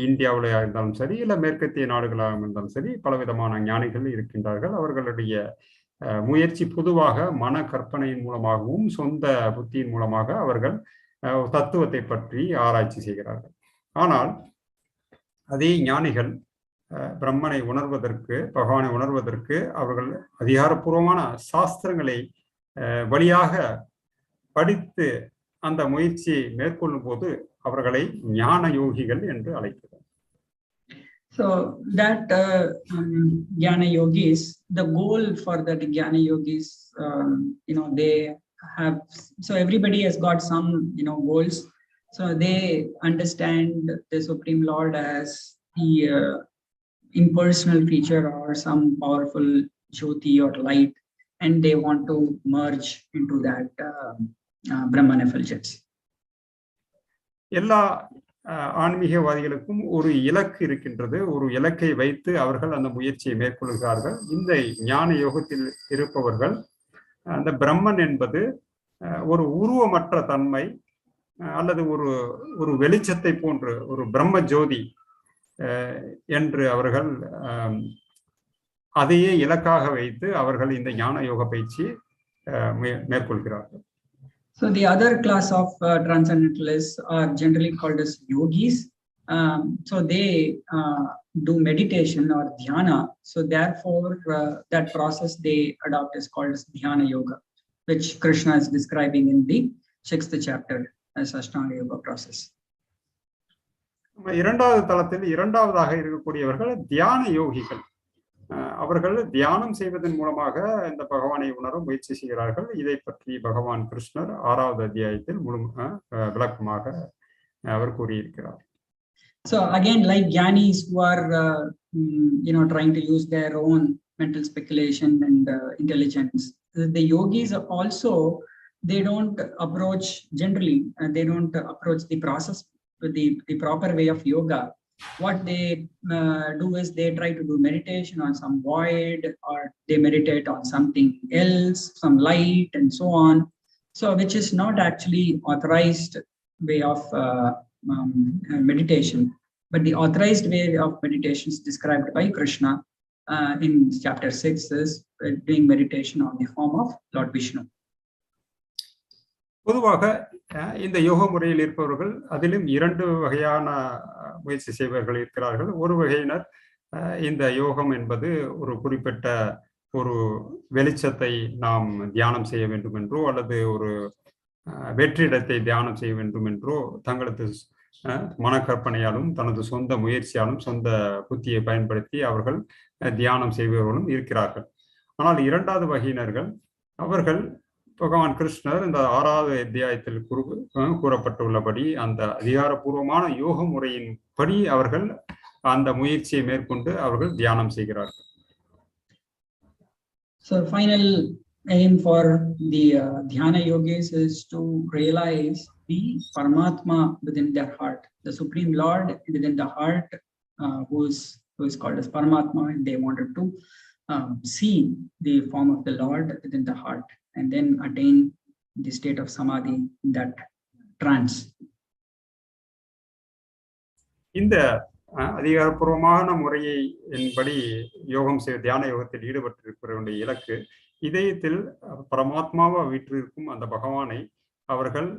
இந்தியாவில் இருந்தாலும் சரி, இல்ல மேற்கத்திய நாடுகளாக இருந்தாலும் சரி, பலவிதமான ஞானிகள் இருக்கின்றார்கள். அவர்களுடைய முயற்சி பொதுவாக மன கற்பனையின் மூலமாகவும் சொந்த புத்தியின் மூலமாக அவர்கள் தத்துவத்தை பற்றி ஆராய்ச்சி செய்கிறார்கள். ஆனால் அதே ஞானிகள் பிரம்மனை உணர்வதற்கு, பகவானை உணர்வதற்கு அவர்கள் அதிகாரப்பூர்வமான சாஸ்திரங்களை வழியாக படித்து அந்த முயற்சியை மேற்கொள்ளும் போது அவர்களை ஞான யோகிகள் என்று அழைக்கிறோம். So that jnana yogis, the goal for that jnana yogis, they have, so everybody has got some goals. So they understand the Supreme Lord as the impersonal feature or some powerful jyoti or light, and they want to merge into that Brahman effulgence. எல்லா ஆன்மீகவாதிகளுக்கும் ஒரு இலக்கு இருக்கின்றது. ஒரு இலக்கை வைத்து அவர்கள் அந்த முயற்சியை மேற்கொள்கிறார்கள். இந்த ஞான யோகத்தில் இருப்பவர்கள் அந்த பிரம்மன் என்பது ஒரு உருவமற்ற தன்மை அல்லது ஒரு வெளிச்சத்தை போன்று ஒரு பிரம்ம ஜோதி என்று அவர்கள் அதையே இலக்காக வைத்து அவர்கள் இந்த ஞான யோக பயிற்சி மேற்கொள்கிறார்கள். So the other class of transcendentalists are generally called as yogis. So they do meditation or dhyana. So therefore that process they adopt is called as dhyana yoga, which Kṛṣṇa is describing in the 6th chapter as Ashtanga yoga process. இரண்டாவது தளத்தில் இரண்டாவதாக இருக்கக்கூடியவர்கள் தியான யோகிகள். அவர்கள் தியானம் செய்வதன் மூலமாக இந்த பகவானை உணர முயற்சி செய்கிறார்கள். இதை பற்றி பகவான் கிருஷ்ணர் 6வது அத்தியாயத்தில் விளக்கமாக அவர் கூறியிருக்கிறார். So again, like jnanis who are trying to use their own mental speculation and intelligence, the yogis also, they don't approach generally, they don't approach the process with the proper way of yoga. What they do is they try to do meditation on some void, or they meditate on something else, some light and so on. So which is not actually authorized way of meditation, but the authorized way of meditation is described by Kṛṣṇa in chapter 6 is doing meditation on the form of Lord Vishnu. பொதுவாக இந்த யோக முறையில் இருப்பவர்கள் அதிலும் 2 வகையான முயற்சி செய்பவர்கள் இருக்கிறார்கள். ஒரு வகையினர் இந்த யோகம் என்பது ஒரு குறிப்பிட்ட ஒரு வெளிச்சத்தை நாம் தியானம் செய்ய வேண்டும் என்றோ அல்லது ஒரு வெற்றிடத்தை தியானம் செய்ய வேண்டும் என்றோ தங்களது மனக்கற்பனையாலும் தனது சொந்த முயற்சியாலும் சொந்த புத்தியை பயன்படுத்தி அவர்கள் தியானம் செய்பவர்களும் இருக்கிறார்கள். ஆனால் 2வது வகையினர்கள் அவர்கள் பகவான் கிருஷ்ணர் இந்த 6வது அத்தியாயத்தில் கூறப்பட்டுள்ளபடி அந்த அதிகாரப்பூர்வமான யோக முறையின் படி அவர்கள் அந்த முயற்சியை மேற்கொண்டு அவர்கள் தியானம் செய்கிறார்கள். So final aim for the dhyana yogis is to realize the Paramatma within their heart, the Supreme Lord within the heart, who is called as Paramatma. They wanted to see the form of the Lord within the heart and then attain the state of samadhi, that trance. இந்த அதிகாரப்பூர்வமான முறையை என்படி யோகம் தியான யோகத்தில் ஈடுபட்டிருப்பவருடைய இலக்கு இதயத்தில் பரமாத்மாவா வீற்றிருக்கும் அந்த பகவானை அவர்கள்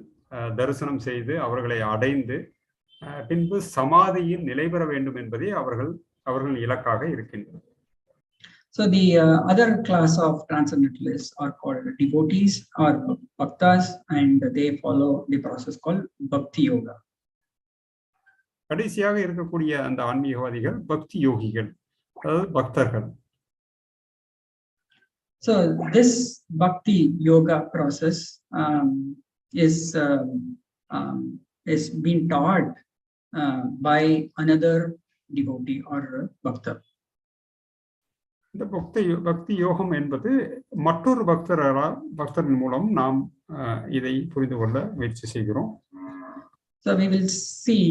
தரிசனம் செய்து அவர்களை அடைந்து பின்பு சமாதியில் நிலை பெற வேண்டும் என்பதே அவர்கள் இலக்காக இருக்கின்றனர். So the other class of transcendentalists are called devotees or bhaktas, and they follow the process called bhakti yoga. கடைசியாக இருக்கக்கூடிய அந்த ஆன்மீகவாதிகள் பக்தி யோகிகள், அதாவது பக்தர்கள். So this bhakti yoga process is being taught by another devotee or bhakta. இந்த பக்தி யோகம் என்பது மற்றொரு பக்தரின் மூலம் நாம் இதை புரிந்து கொள்ள முயற்சி செய்கிறோம். So we will see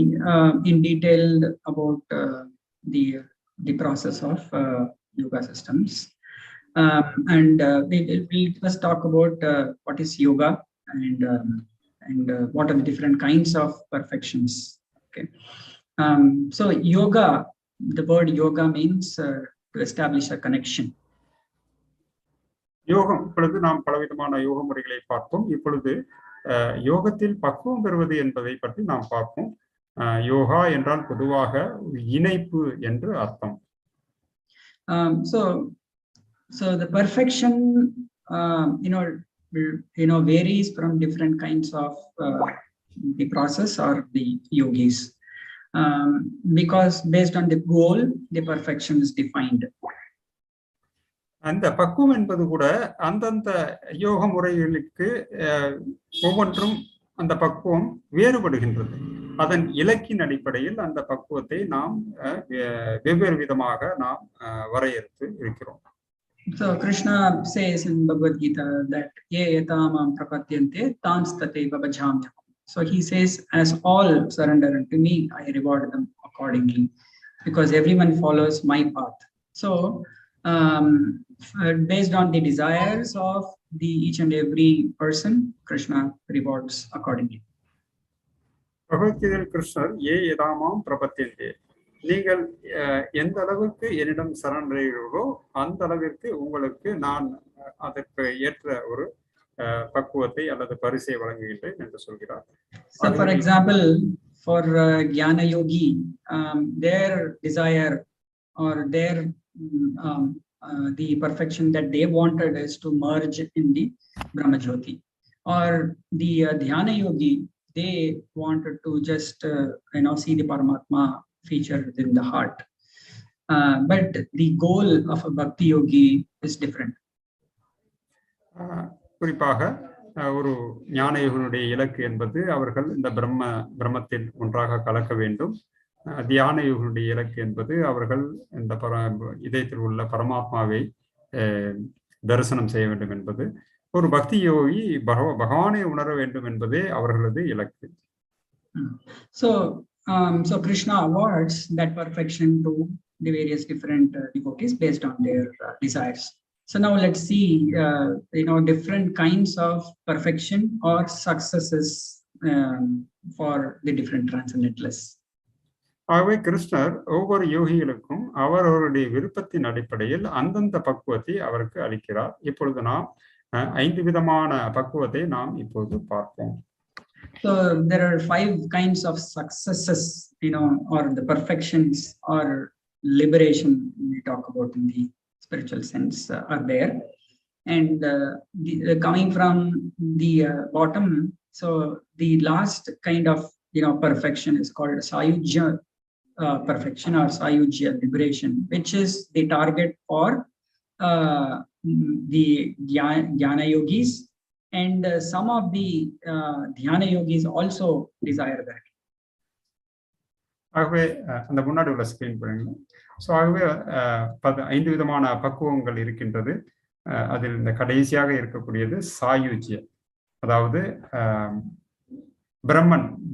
in detail about the process of yoga systems, and we'll first talk about what is yoga and what are the different kinds of perfections. Okay, so yoga, the word yoga means to establish a connection. யோகம், இப்பொழுது நாம் பலவிதமான யோக முறைகளை பார்ப்போம். இப்பொழுது யோகத்தில் பக்குவம் பெறுவது என்பதை பற்றி நாம் பார்ப்போம். யோகா என்றால் பொதுவாக இணைப்பு என்று அர்த்தம். So the perfection varies from different kinds of the process or the yogis, because based on the goal the perfection is defined. அந்த பக்குவம் என்பது கூட அந்தந்த யோக முறைகளுக்கு ஒவ்வொன்றும் அந்த பக்குவம் வேறுபடுகின்றது. அதன் இலக்கின் அடிப்படையில் அந்த பக்குவத்தை நாம் வெவ்வேறு விதமாக நாம் வரையறுத்து இருக்கிறோம். So Kṛṣṇa says in Bhagavad Gita that ye yatamam prapatyante tanstateva bhajamyaham. So he says, as all surrender unto me, I reward them accordingly, because everyone follows my path. So based on the desires of each and every person, Kṛṣṇa rewards accordingly. பகவத்கீதையில் கிருஷ்ணர் ஏ யதாமாம் பிரபத்தியந்தே, நீங்கள் எந்த அளவுக்கு என்னிடம் சரணடைகிறீர்களோ அந்த அளவிற்கு உங்களுக்கு நான் அதற்கு ஏற்ற ஒரு பக்குவத்தை அல்லது பரிசை வழங்குகின்றேன் என்று சொல்கிறார். So for example, for jnana yogi, their desire or their the perfection that they wanted is to merge in the Brahmajyoti. Or the dhyana yogi, they wanted to just see the Paramatma feature within the heart. But the goal of a bhakti yogi is different. குறிப்பாக ஒரு ஞான யோகனுடைய இலக்கு என்பது அவர்கள் இந்த பிரம்மத்தில் ஒன்றாக கலக்க வேண்டும். தியான யோகனுடைய இலக்கு என்பது அவர்கள் இந்த இதயத்தில் உள்ள பரமாத்மாவை தரிசனம் செய்ய வேண்டும் என்பது. ஒரு பக்தி யோகி பகவானை உணர வேண்டும் என்பதே அவர்களது இலக்கு. So Kṛṣṇa awards that perfection to the various different devotees based on their desires. So now let's see different kinds of perfection or successes for the different transcendentalists. ஆகவே கிருஷ்ணர் ஒவ்வொரு யோகிகளுக்கும் அவர்களுடைய விருப்பத்தின் அடிப்படையில் அந்தந்த பக்குவத்தை அவருக்கு அளிக்கிறார். இப்பொழுது நாம் ஐந்து விதமான பக்குவத்தை நாம் இப்போது பார்ப்போம். So there are 5 kinds of successes, or the perfections or liberation we talk about in the spiritual sense are there. And coming from the bottom, so the last kind of perfection is called sayujya perfection or sayujya liberation, which is the target for the jnana yogis, and some of the dhyana yogis also desire that. ஆகவே அந்த முன்னாடி உள்ள screen பண்ணுங்க. So ஆகவே 5 விதமான பக்குவங்கள் இருக்கின்றது. அதில் இந்த கடைசியாக இருக்கக்கூடியது சாயுஜ்ய, அதாவது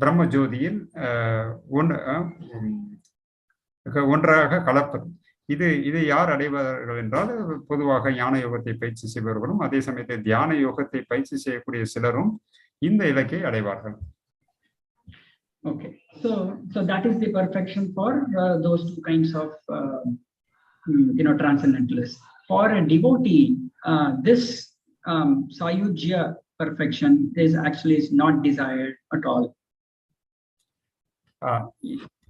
பிரம்ம ஜோதியில் ஒன்றாக கலப்பது. இதை யார் அடைவார்கள் என்றால், பொதுவாக ஞான யோகத்தை பயிற்சி செய்பவர்களும் அதே சமயத்தில் தியான யோகத்தை பயிற்சி செய்யக்கூடிய சிலரும் இந்த இலக்கை அடைவார்கள். Okay, so that is the perfection for those 2 kinds of transcendentalists. For a devotee, this sayujya perfection is not desired at all.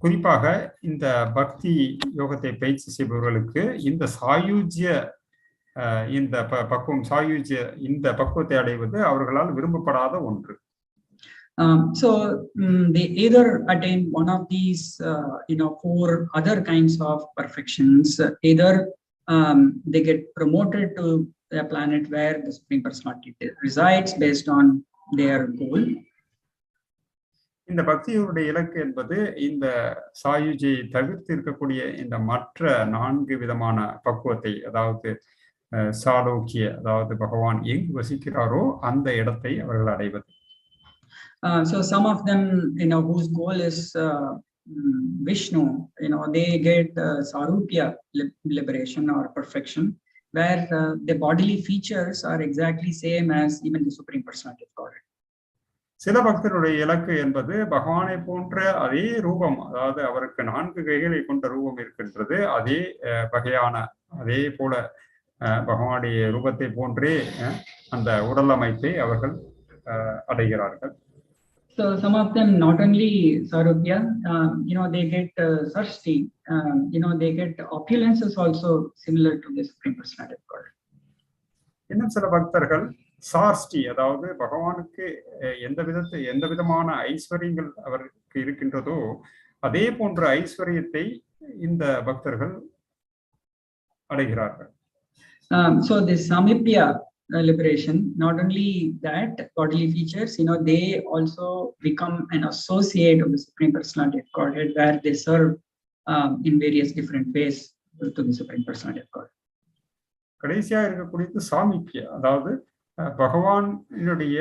குறிப்பாக இந்த பக்தி யோகத்தை பயிற்சி செய்பவர்களுக்கு இந்த சாயுஜ்ய இந்த பக்குவத்தை அடைவது அவர்களால் விரும்பப்படாத ஒன்று. So they either attain one of these 4 other kinds of perfections. Either they get promoted to a planet where the Supreme Personality resides based on their goal. இந்த பக்தியோட இலக்கு என்பது இந்த சாயுஜியை தவிர்த்து இருக்கக்கூடிய இந்த மற்ற 4 விதமான பக்குவத்தை, அதாவது சாலோக்கிய, அதாவது பகவான் எங்கு வசிக்கிறாரோ அந்த இடத்தை அவர்கள் அடைவது. So some of them, whose goal is Vishnu, they get sarupya liberation or perfection, where the bodily features are exactly same as even the Supreme Personality of Godhead. சில பக்தருடைய இலக்கு என்பது பகவானை போன்ற அதே ரூபம், அதாவது அவருக்கு 4 கைகளை கொண்ட ரூபம் இருக்கின்றது, அதே போல பகவானுடைய ரூபத்தை போன்றே அந்த உடல் அமைப்பை அவர்கள் அடைகிறார்கள். So some of them not only sarupya, they get sarsti, they get opulences also similar to the Supreme Personality of God. இன்னும் சில பக்தர்கள் சார்ஷ்டி, அதாவது பகவானுக்கு எந்த விதமான ஐஸ்வர்யங்கள் அவருக்கு இருக்கின்றதோ அதே போன்ற ஐஸ்வர்யத்தை இந்த பக்தர்கள் அடைகிறார்கள். So this samipya liberation, not only that bodily features, they also become an associate of the Supreme Personality of Godhead, where they serve in various different ways to the Supreme Personality of God. கடைசியா இருக்கக்கூடியது சாமிப்பிய, அதாவது பகவானுடைய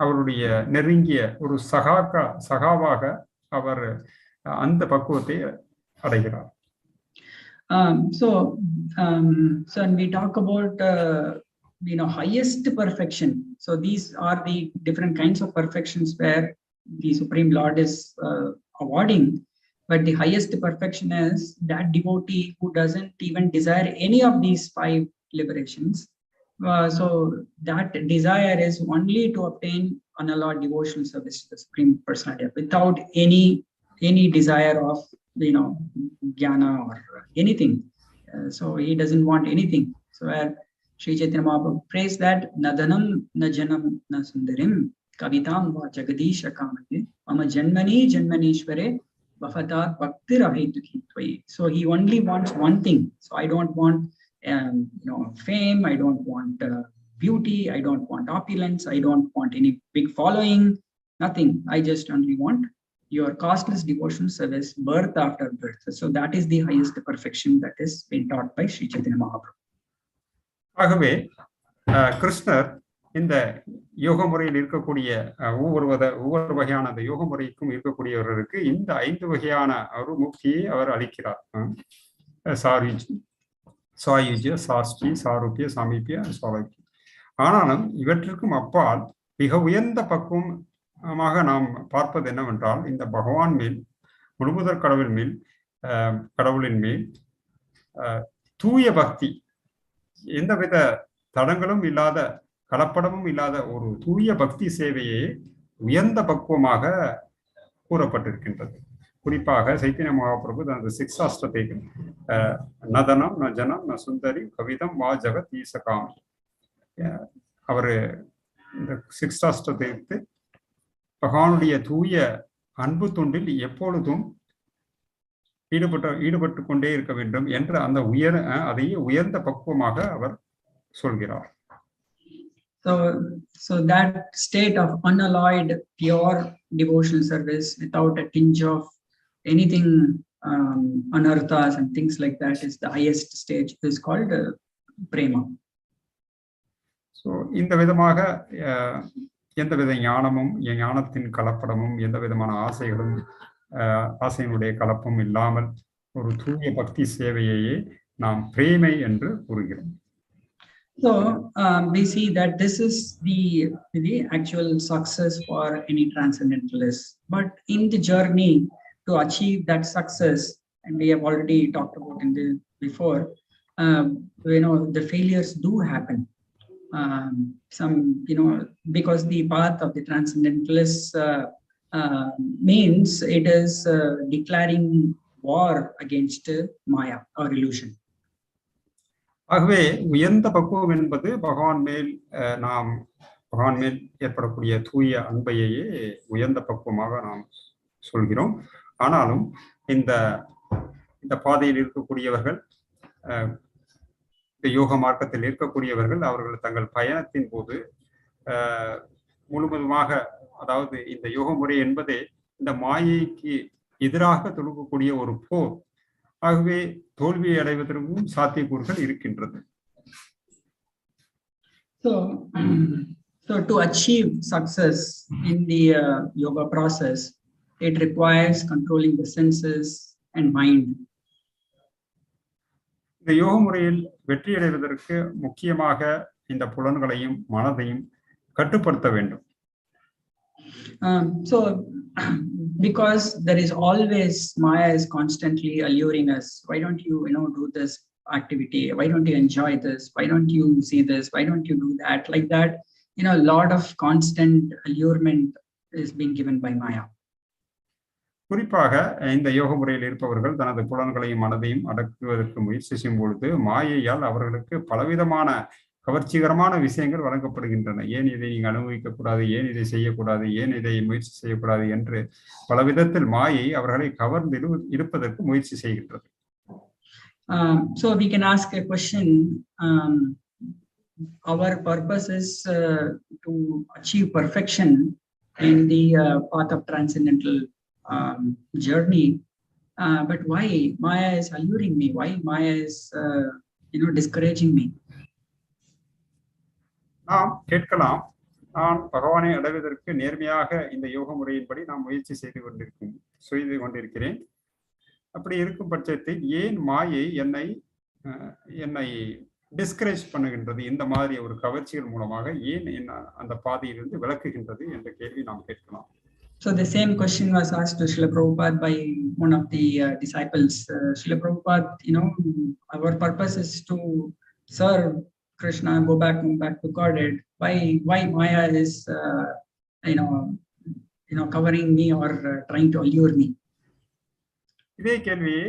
அவருடைய நெருங்கிய ஒரு சகாவாக அவர் அந்த பக்குவத்தை அடைகிறார். So when we talk about highest perfection, so these are the different kinds of perfections where the Supreme Lord is awarding, but the highest perfection is that devotee who doesn't even desire any of these 5 liberations. So that desire is only to obtain unallowed devotional service to the Supreme Personality without any desire of jnana or anything. So he doesn't want anything. So Sri Chaitanya Mahaprabhu prays that nadanam na janam na sundarim calita-mānasaḥ jagadisha kamate mama janmanishvare bhavatat bhaktir ahaitukhi tvai. So he only wants one thing. So I don't want fame, I don't want beauty, I don't want opulence, I don't want any big following, nothing. I just only want your costless devotional service, birth after birth. So that is the highest perfection that is being taught by Sri Chaitanya Mahaprabhu. ஆகவே கிருஷ்ணர் இந்த யோக முறையில் இருக்கக்கூடிய ஒவ்வொரு வகையான அந்த யோக முறைக்கும் இருக்கக்கூடியவர்களுக்கு இந்த 5 வகையான ஒரு முக்தியை அவர் அளிக்கிறார். சாயுஜ்ய, சாஷ்டி, சாரூபிய, சாமீபிய, சாலோக்கிய. ஆனாலும் இவற்றிற்கும் அப்பால் மிக உயர்ந்த பக்குவமாக நாம் பார்ப்பது என்னவென்றால், இந்த பகவான் மேல், முழுமுதற் கடவுளின் மேல் தூய பக்தி, எந்தவித தடங்களும் இல்லாத கலப்படமும் இல்லாத ஒரு தூய பக்தி சேவையை உயர்ந்த பக்குவமாக கூறப்பட்டிருக்கின்றது. குறிப்பாக சைத்தன்ய மகாபிரபு தனது சிக்ஷாஷ்டத்தை நதனம் ந ஜனம் ந சுந்தரி கவிதம் வா ஜகத் ஈசகாமி அவரு இந்த சிக்ஷாஷ்டத்தை பகவானுடைய தூய அன்பு தொண்டில் எப்பொழுதும் ஈடுபட்டு கொண்டே இருக்க வேண்டும் என்று அந்த அதையே உயர்ந்த பக்குவமாக அவர் சொல்கிறார். So that state of unalloyed pure devotional service without a tinge of anything anarthas and things like that is the highest stage, is called prema. So இந்த விதமாக எந்தவித ஞானமும் ஞானத்தின் கலப்படமும் எந்த விதமான ஆசைகளும் ஆசையினுடைய கலப்பும் இல்லாமல் ஒரு தூய பக்தி சேவையையே நாம் பிரேமை என்று கூறுகிறோம். So we see that this is the actual success for any transcendentalist. But in the journey to achieve that success, and we have already talked about in the before, the failures do happen. Because the path of the transcendentalists means it is declaring war against Maya or illusion. ஆகவே உயர்ந்த பக்குவம் என்பது பகவான் மேல் ஏற்படக்கூடிய தூய அன்பையே உயர்ந்த பக்குவமாக நாம் சொல்கிறோம். ஆனாலும் இந்த பாதையில் இருக்கக்கூடியவர்கள், இந்த யோக மார்க்கத்தில் இருக்கக்கூடியவர்கள், அவர்கள் தங்கள் பயணத்தின் போது முழுவதுமாக, அதாவது இந்த யோக முறை என்பதே இந்த மாயைக்கு எதிராக தொடுக்கக்கூடிய ஒரு போர். ஆகவே தோல்வியை அடைவதற்கும் சாத்தியக்கூறுகள் இருக்கின்றது. So to achieve success in the yoga process, it requires controlling the senses and mind. இந்த யோக முறையில் வெற்றி அடைவதற்கு முக்கியமாக இந்த புலன்களையும் மனதையும் கட்டுப்படுத்த வேண்டும். So because there is always Maya is constantly alluring us. Why don't you do this activity? Why don't you enjoy this? Why don't you see this? Why don't you do that? Like that, a lot of constant allurement is being given by Maya. குறிப்பாக இந்த யோக முறையில் இருப்பவர்கள் தனது புலன்களையும் மனதையும் அடக்குவதற்கு முயற்சி செய்யும் பொழுது மாயையால் அவர்களுக்கு பலவிதமான கவர்ச்சிகரமான விஷயங்கள் வழங்கப்படுகின்றன. ஏன் இதை நீங்கள் அனுபவிக்க கூடாது, ஏன் இதை செய்யக்கூடாது, ஏன் இதை முயற்சி செய்யக்கூடாது என்று பல விதத்தில் மாயை அவர்களை கவர்ந்து இருப்பதற்கு முயற்சி செய்கின்றது. So we can ask a question. Our purpose is to achieve perfection in the path of transcendental journey. But why Maya is alluring me? Why Maya is discouraging me? நாம் கேட்கலாம், நான் பகவானை அடைவதற்கு நேர்மையாக இந்த யோக முறையின்படி நான் முயற்சி செய்து கொண்டிருக்கிறேன். அப்படி இருக்கும் பட்சத்தில் ஏன் மாயை என்னை டிஸ்கரேஜ் பண்ணுகின்றது, இந்த மாதிரி ஒரு கவர்ச்சிகள் மூலமாக ஏன் அந்த பாதையிலிருந்து விலக்குகின்றது என்ற கேள்வி நாம் கேட்கலாம். So the same question was asked to Srila Prabhupada by one of the disciples. Srila Prabhupada, our purpose is to serve Kṛṣṇa, go back to Godhead. Why Maya is covering me or trying to allure me? இதே கேள்வியை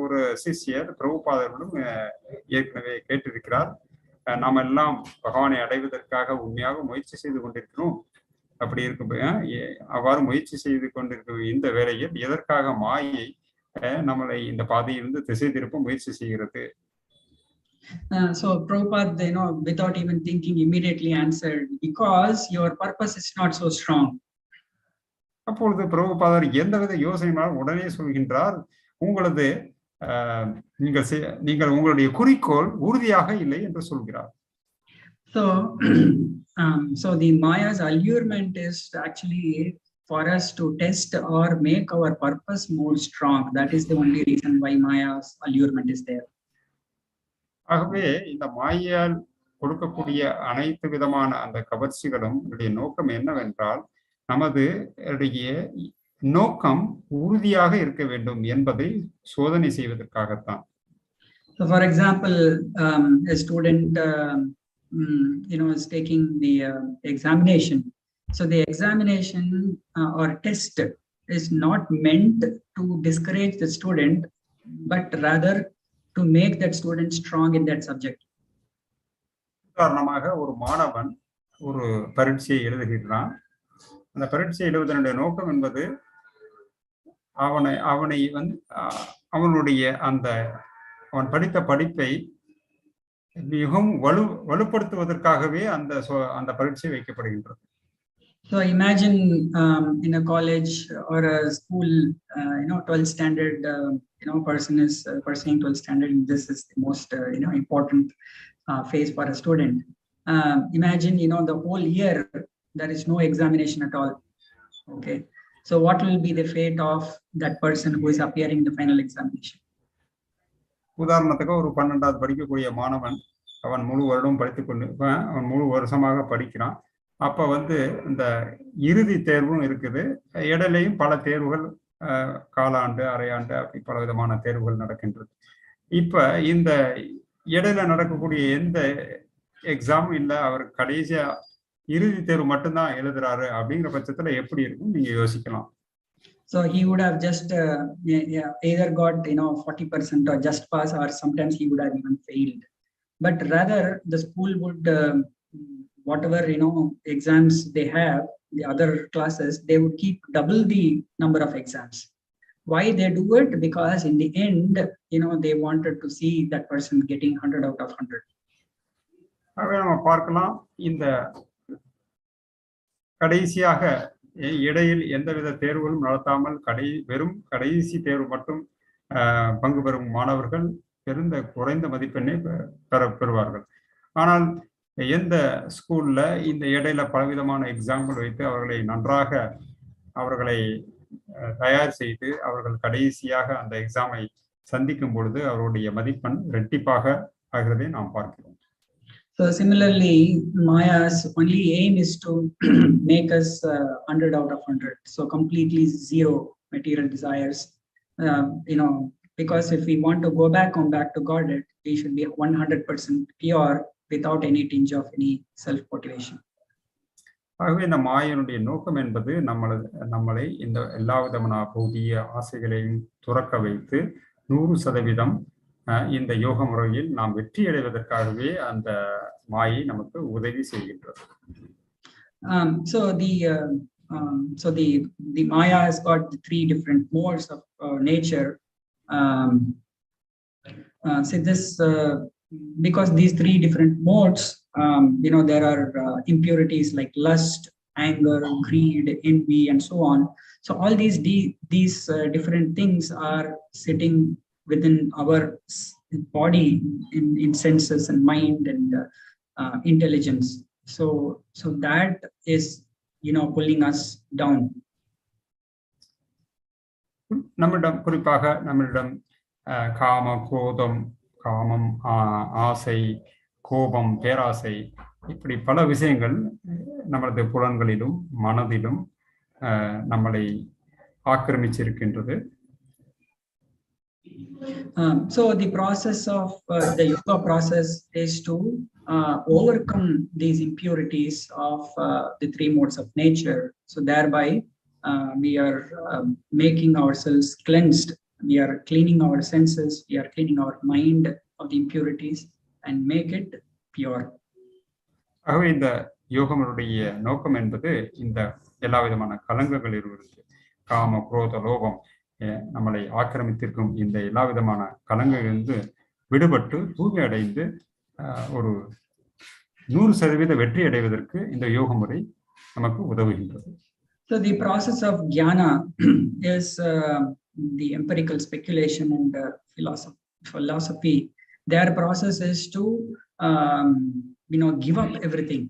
ஒரு சிஷ்யர் பிரபுபாதரிடம் ஏற்கனவே கேட்டிருக்கிறார். நாம் எல்லாம் பகவானை அடைவதற்காக உண்மையாக முயற்சி செய்து கொண்டிருக்கிறோம். அப்படி அவ்வாறு முயற்சி செய்து கொண்டிருக்கும் இந்த வேளையில் எதற்காக மாயை நம்மளை இந்த பாதையிலிருந்து திசை திருப்ப முயற்சி செய்கிறது? So Prabhupada, without even thinking, immediately answered, because your purpose is not so strong. அப்பொழுது பிரபுபாதர் எந்தவித யோசனையினாலும் உடனே சொல்கின்றார், நீங்கள் உங்களுடைய குறிக்கோள் உறுதியாக இல்லை என்று சொல்கிறார். So the Maya's allurement is actually for us to test or make our purpose more strong. That is the only reason why Maya's allurement is there. ஆகவே இந்த மாயையால் கொடுக்கக்கூடிய அனைத்து விதமான அந்த கவர்ச்சிகளும் நோக்கம் என்னவென்றால், நமது நோக்கம் உறுதியாக இருக்க வேண்டும் என்பதை சோதனை செய்வதற்காகத்தான். So, for example, a student, is taking the examination. So, the examination or test is not meant to discourage the student, but rather to make that student strong in that subject. உதாரணமாக ஒரு மாணவன் ஒரு பரீட்சையை எழுதுகிறான். அந்த பரீட்சை எழுதுவதனுடைய நோக்கம் என்பது அவனை வந்து அவனுடைய அவன் படித்த படிப்பை மிகவும் வலுப்படுத்துவதற்காகவே அந்த பரீட்சை வைக்கப்படுகின்றது. So imagine in a college or a school, 12th standard, person is pursuing 12th standard. This is the most, important phase for a student. Imagine, the whole year, there is no examination at all. Okay. So what will be the fate of that person who is appearing in the final examination? உதாரணத்துக்கு ஒரு 12வது படிக்கக்கூடிய மாணவன் அவன் முழு வருடம் அவன் முழு வருஷமாக படிக்கிறான். அப்ப வந்து இந்த இறுதி தேர்வும் இருக்குது, இடையிலையும் பல தேர்வுகள், காலாண்டு, அரையாண்டு, அப்படி பல விதமான தேர்வுகள் நடக்கின்றது. இப்ப இந்த இடையில நடக்கக்கூடிய எந்த எக்ஸாமும் இல்லை, அவர் கடைசியா இறுதி தேர்வு மட்டும்தான் எழுதுறாரு அப்படிங்கிற பட்சத்துல எப்படி இருக்கும் நீங்க யோசிக்கலாம். So he would have just either got 40% or just pass, or sometimes he would have even failed. But rather the school would whatever exams they have, the other classes, they would keep double the number of exams. Why they do it? Because in the end, they wanted to see that person getting 100 out of 100. நம்ம பார்க்கலாம், இந்த கடைசியாக இடையில் எந்தவித தேர்வுகளும் நடத்தாமல் வெறும் கடைசி தேர்வு மட்டும் பங்கு பெறும் மாணவர்கள் குறைந்த மதிப்பெண்ணை பெறுவார்கள். ஆனால் எந்த ஸ்கூல்ல இந்த இடையில பலவிதமான எக்ஸாம்பிள் வைத்து அவர்களை நன்றாக தயார் செய்து அவர்கள் கடைசியாக அந்த எக்ஸாமை சந்திக்கும் பொழுது அவருடைய மதிப்பெண் இரட்டிப்பாக ஆகிறதை நாம் பார்க்கிறோம். So similarly, Maya's only aim is to make us 100 out of 100. So completely zero material desires. Because if we want to come back to Godhead, we should be 100% pure without any tinge of any self-motivation. ஆகவே இந்த மாயனுடைய நோக்கம் என்பது நம்மளை இந்த எல்லா விதமான பௌதிக ஆசைகளையும் துறக்க வைத்து 100% இந்த யோக முறையில் நாம் வெற்றி அடைவதற்காகவே அந்த மாயை நமக்கு உதவி செய்கின்றது. So the Maya has got the 3 different modes of nature. Because these 3 different modes, there are impurities like lust, anger, greed, envy, and so on. So all these different things are sitting within our body in senses and mind and intelligence. So that is pulling us down. குறிப்பாக நம்மிடம் காமம், ஆசை, கோபம், பேராசை, இப்படி பல விஷயங்கள் நமது புலன்களிலும் மனதிலும் நம்மளை ஆக்கிரமிச்சிருக்கின்றது. So the process of the yoga process is to overcome these impurities of the 3 modes of nature. So thereby we are making ourselves cleansed. We are cleaning our senses. We are cleaning our mind of the impurities and make it pure. ஆகவே இந்த யோகமுடைய நோக்கம் என்பது இந்த எல்லா விதமான கலங்கங்கள் இருவருக்கு, காம, குரோத, லோபம் நம்மளை ஆக்கிரமித்திருக்கும் இந்த எல்லா விதமான கலங்களிலிருந்து விடுபட்டு தூய்மை அடைந்து ஒரு 100% வெற்றி அடைவதற்கு இந்த யோக முறை நமக்கு உதவுகின்றது. So the process of jnana is the empirical speculation and philosophy. Their process is to give up everything.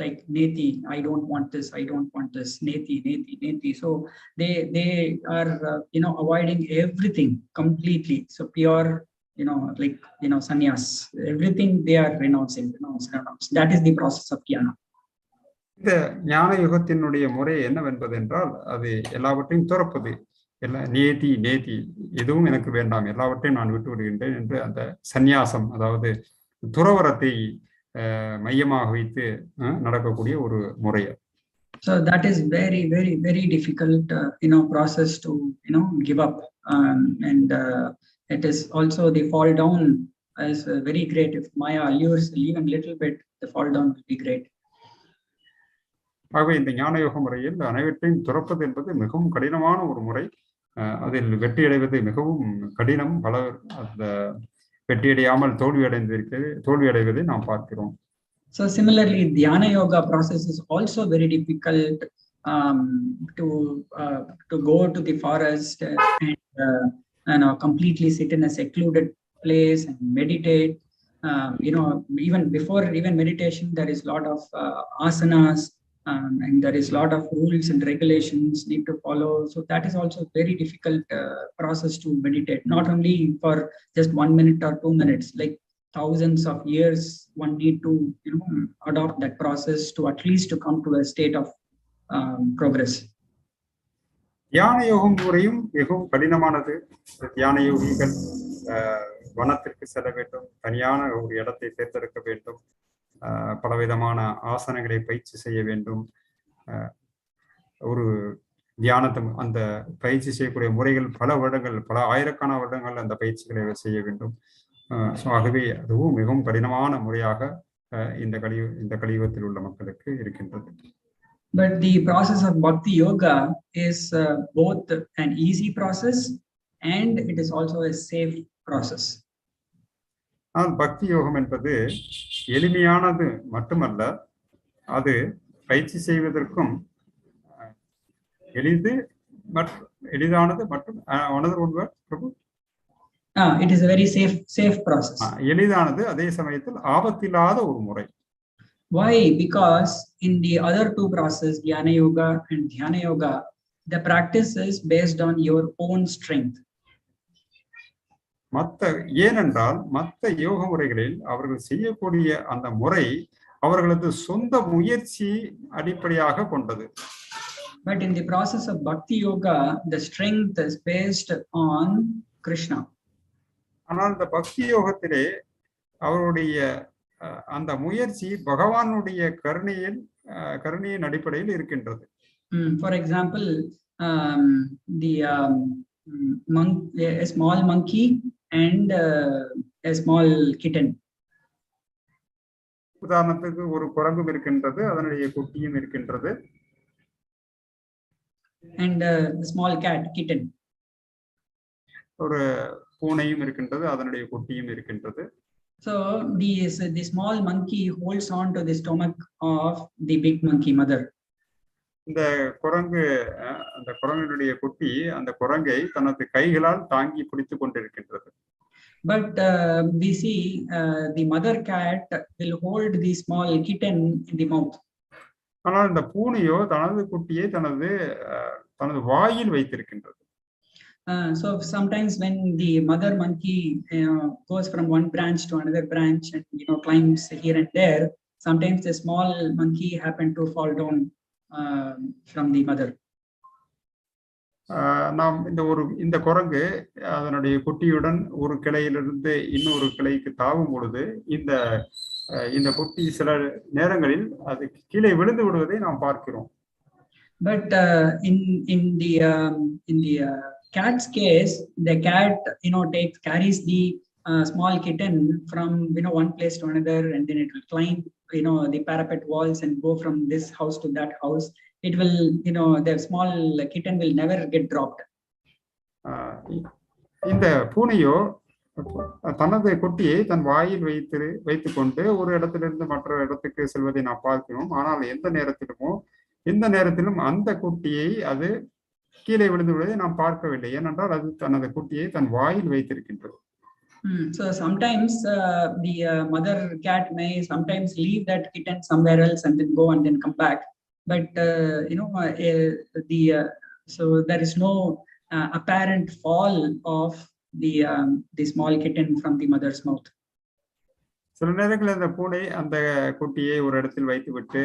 Like neti, I don't want this, neti. So they are avoiding everything completely. So pure sannyas, everything they are renouncing. That is the process of jnana. இந்த ஞான யுகத்தினுடைய முறை என்னவென்பது என்றால் அது எல்லாவற்றையும் துறப்பது. எல்லாம் நேதி எதுவும் எனக்கு வேண்டாம், எல்லாவற்றையும் நான் விட்டு விடுகின்றேன் என்று அந்த சந்நியாசம், அதாவது துறவரத்தை மையமாக வைத்து நடக்கக்கூடிய ஒரு முறை. So that is very, very, very difficult, process to, give up. And it is also the fall down is very great. If Maya allures even little bit, the fall down will be great. ஆகவே இந்த ஞான யோக முறையில் அனைவற்றையும் துறப்பது என்பது மிகவும் கடினமான ஒரு முறை. அதில் வெற்றியடைவது மிகவும் கடினம். பலர் அந்த வெற்றியடையாமல் தோல்வியடைவதை நாம் பார்க்கிறோம். So similarly, dhyana yoga process is also very difficult, to go to the forest and completely sit in a secluded place and meditate. Even before meditation, there is a lot of asanas, and there is a lot of rules and regulations need to follow. So that is also very difficult process to meditate. Not only for just 1 minute or 2 minutes, like thousands of years one need to adopt that process to at least to come to a state of progress. தியான யோகம் முறையும் மிகவும் கடினமானது. தியான யோகிகள் வனத்திற்கு செல்ல வேண்டும், தனியான ஒரு இடத்தை தேர்ந்தெடுக்க வேண்டும், பலவிதமான ஆசனங்களை பயிற்சி செய்ய வேண்டும். ஒரு தியானத்தை அந்த பயிற்சி செய்யக்கூடிய முறைகள் பல வருடங்கள், பல ஆயிரக்கணக்கான வருடங்கள் அந்த பயிற்சிகளை செய்ய வேண்டும். ஆகவே அதுவும் மிகவும் கடினமான முறையாக இந்த கலியுகத்தில் உள்ள மக்களுக்கு இருக்கின்றது. But the process of bhakti yoga is both an easy process and it is also a safe process. ஆனால் பக்தி யோகம் என்பது எளிமையானது மட்டுமல்ல, அது பயிற்சி செய்வதற்கும் எளிதானது மற்றும் பிரபு it is a very safe process. எளிதானது, அதே சமயத்தில் ஆபத்தில்லாத ஒரு முறை. Why? Because in the other two processes, dhyana yoga and dhyana yoga, the practice is based on your own strength. ஏனென்றால் மற்ற யோக முறைகளில் அவர்கள் செய்யக்கூடிய அந்த முறை அவர்களது சொந்த முயற்சி அடிப்படையாக கொண்டது. But in the process of bhakti yoga, the strength is based on Kṛṣṇa. ஆனால் இந்த பக்தி யோகத்திலே அவருடைய அந்த முயற்சி பகவானுடைய கருணையின் அடிப்படையில் இருக்கின்றது. For example, a small monkey and a small kitten. உதாரணத்துக்கு ஒரு குரங்கும் இருக்கின்றது, அதனுடைய குட்டியும் இருக்கின்றது. And a small cat, kitten. ஒரு பூனையும் இருக்கின்றது, அதனுடைய குட்டியும் இருக்கின்றது. So the small monkey holds on to the stomach of the big monkey mother. இந்த அந்த குரங்கினுடைய குட்டி அந்த குரங்கை தனது கைகளால் தாங்கி பிடித்துக் கொண்டிருக்கின்றது. But we see the mother cat will hold the small kitten in the mouth. ஆனால் இந்த பூனையோ தனது குட்டியை தனது வாயில் வைத்திருக்கின்றது. So sometimes when the mother monkey goes from one branch to another branch and climbs here and there, sometimes the small monkey happen to fall down from the mother. நாம் இந்த குரங்கு அதனுடைய குட்டியுடன் ஒரு கிளையிலிருந்து இன்னொரு கிளைக்கு தாவும் பொழுது இந்த குட்டி சில நேரங்களில் அது கீழே விழுந்து விடுவதை நாம் பார்க்கிறோம். But in the cat's case, the cat carries the small kitten from one place to another, and then it will climb the parapet walls and go from this house to that house. It will the small kitten will never get dropped. இந்த பூனையோ தனது குட்டியை தன் வாயில் வைத்துக் கொண்டு ஒரு இடத்திலிருந்து மற்ற இடத்துக்கு செல்வதை நாம் பார்க்கிறோம். ஆனால் எந்த நேரத்திலும் அந்த குட்டியை அது கீழே விழுந்து விடுவதை நாம் பார்க்கவில்லை. ஏனென்றால் அது தனது குட்டியை தன் வாயில் வைத்திருக்கின்றது. So sometimes the mother cat may sometimes leave that kitten somewhere else and then go and then come back. But so there is no apparent fall of the small kitten from the mother's mouth. சில நேரங்களில் அந்த பூனை அந்த குட்டியை ஒரு இடத்தில் வைத்துவிட்டு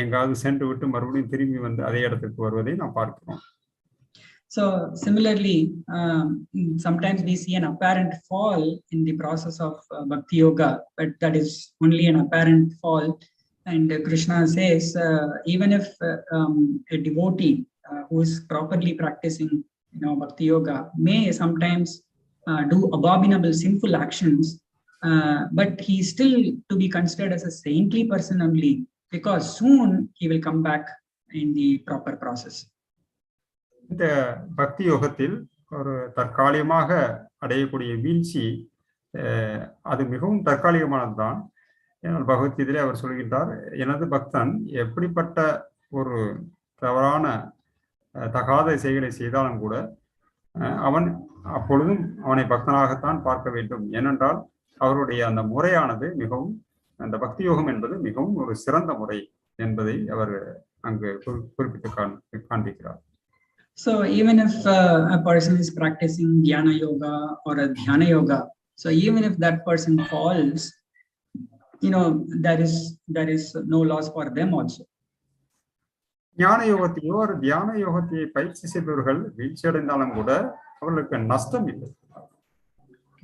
எங்காவது சென்று விட்டு மறுபடியும் திரும்பி வந்து அதே இடத்துக்கு வருவதை நாம் பார்க்கிறோம். So similarly, sometimes we see an apparent fall in the process of bhakti yoga, but that is only an apparent fall. And Kṛṣṇa says, even if a devotee who is properly practicing, bhakti yoga may sometimes do abominable sinful actions, but he is still to be considered as a saintly person only, because soon he will come back in the proper process. இந்த பக்தி யோகத்தில் ஒரு தற்காலிகமாக அடையக்கூடிய வீழ்ச்சி அது மிகவும் தற்காலிகமானதுதான். பகவத்கீதையிலே அவர் சொல்கின்றார், எனது பக்தன் எப்படிப்பட்ட ஒரு தவறான தகாத செயலை செய்தாலும் கூட அவன் அப்பொழுதும் அவனை பக்தனாகத்தான் பார்க்க வேண்டும். ஏனென்றால் அவருடைய அந்த முறையானது மிகவும், அந்த பக்தி யோகம் என்பது மிகவும் ஒரு சிறந்த முறை என்பதை அவர் அங்கு குறிப்பிட்டு காண்பிக்கிறார். So even if a person is practicing jnana yoga or a dhyana yoga, so even if that person falls, there is no loss for them also. ஞான யோகத்தையோ ஒரு தியான யோகத்தை பயிற்சி செய்பவர்கள் வீழ்ச்சி அடைந்தாலும் கூட அவர்களுக்கு நஷ்டம் இல்லை.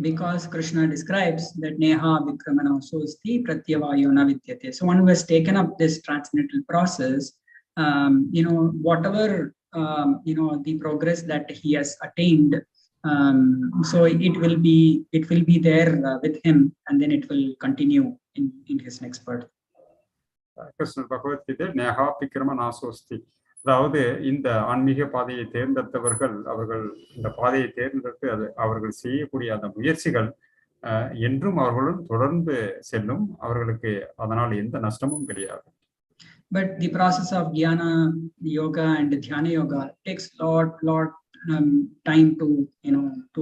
Because Kṛṣṇa describes that neha vikramana sosti pratyavayo na vidyate. So one who has taken up this transcendental process, whatever the progress that he has attained, so it will be there with him, and then it will continue in his next birth. கிருஷ்ணர் பகவத்கீதை நேஹா விக்ரம நாசோஸ்தி, அதாவது இந்த ஆன்மீக பாதையை தேர்ந்தெடுத்தவர்கள், அவர்கள் இந்த பாதையை தேர்ந்தெடுத்து அவர்கள் செய்யக்கூடிய அந்த முயற்சிகள் என்றும் அவர்களும் தொடர்ந்து செல்லும். அவர்களுக்கு அதனால் எந்த நஷ்டமும் கிடையாது. But the process of jnana yoga and dhyana yoga takes lot time to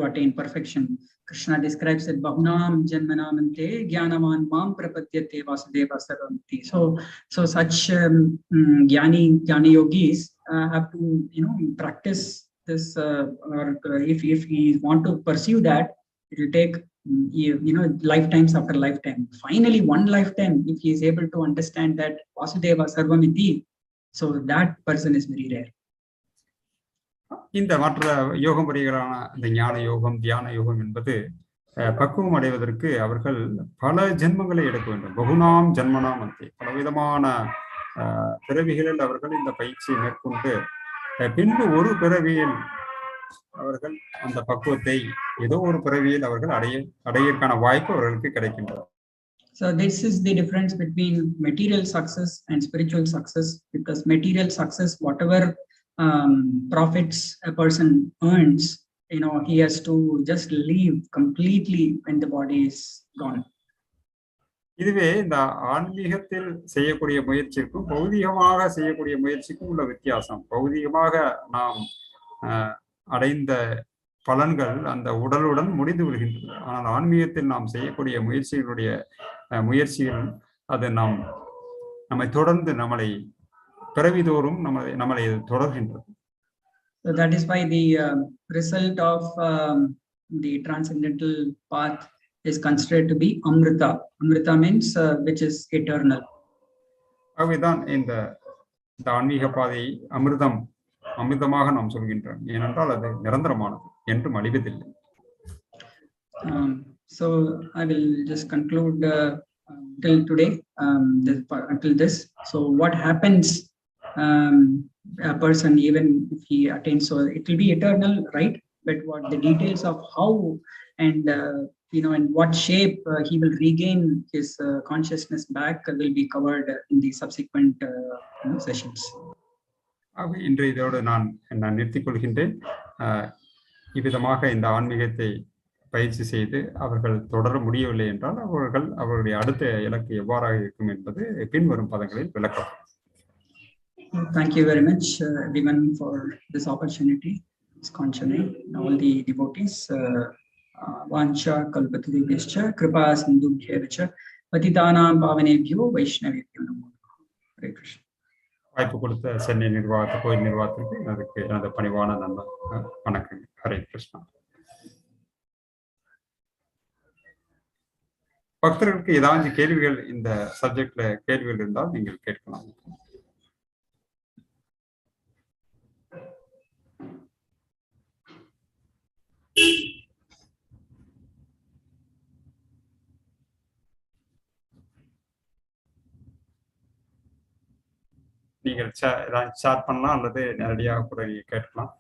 attain perfection. Kṛṣṇa describes that bahunam janmanamante jnanavan mam prapadyate vasudeva sarvamiti. So such jnani yogis have to practice this, or if he want to pursue that, it will take lifetimes after lifetime. Finally, one lifetime, if he is able to understand that vasudeva sarvamiti, so that person is very rare. இந்த மற்ற யோக முறைகளான இந்த ஞான யோகம், தியான யோகம் என்பது பக்குவம் அடைவதற்கு அவர்கள் பல ஜென்மங்களை எடுக்க வேண்டும். பகுனாம் ஜன்மனாம் அந்தே, பலவிதமான பிறவிகளில் அவர்கள் இந்த பயிற்சியை மேற்கொண்டு பின்பு ஒரு பிறவியில் அவர்கள் அந்த பக்குவத்தை ஏதோ ஒரு பிறவியில் அவர்கள் அடையற்கான வாய்ப்பு அவர்களுக்கு கிடைக்கின்றது. So this is the difference between material success and spiritual success, because material success, whatever profits a person earns, he has to just leave completely when the body is gone. இதுவே இந்த ஆன்மீகத்தில் செய்யக்கூடிய முயற்சிக்கும் பௌதிகமாக செய்யக்கூடிய முயற்சிக்கும் உள்ள வித்தியாசம். பௌதிகமாக நாம் அடைந்த பலன்கள் அந்த உடலுடன் முடிந்து விடுகின்றன. ஆனால் ஆன்மீகத்தில் நாம் செய்யக்கூடிய முயற்சிகள் அது நம்மை தொடர்ந்து நம்மளை பிறவிதோறும் நம்மளை தொடர்கின்றது. So that is why the result of the transcendental path is considered to be amrita. Amrita means which is eternal. ஆகவேதான் இந்த ஆன்மீக பாதை அமிர்தமாக நாம் சொல்கின்றோம். ஏனென்றால் அது நிரந்தரமானது, என்றும் அழிவதில்லை. So I will just conclude till today, until this. So what happens, a person, even if he attains, so it will be eternal, right? But what the details of how and in what shape he will regain his consciousness back will be covered in the subsequent sessions. இன்று இதோடு நான் நிறுத்திக் கொள்கின்றேன். இவ்விதமாக இந்த ஆன்மீகத்தை பயிற்சி செய்து அவர்கள் தொடர முடியவில்லை என்றால் அவர்களுடைய அடுத்த இலக்கு எவ்வாறாக இருக்கும் என்பது பின்வரும் பதங்களில் விளக்கப்படும். Thank you very much, everyone, for this opportunity. All the devotees, vancha kalpatarubhyascha kripa sindhubhyeva patitanam pavanebhyo vaishnavebhyo namo. Hare Krishna. வாய்ப்பு கொடுத்த சென்னை கோயில் நிர்வாகத்திற்கு எனது பணிவான வணக்கம். ஹரே கிருஷ்ணா. பக்தர்களுக்கு ஏதாவது கேள்விகள் இந்த சப்ஜெக்ட்ல கேள்விகள் இருந்தால் நீங்கள் கேட்கலாம். நீங்கள் ஷேர் பண்ணலாம் அல்லது நேரடியாக கூட நீங்க கேட்கலாம்.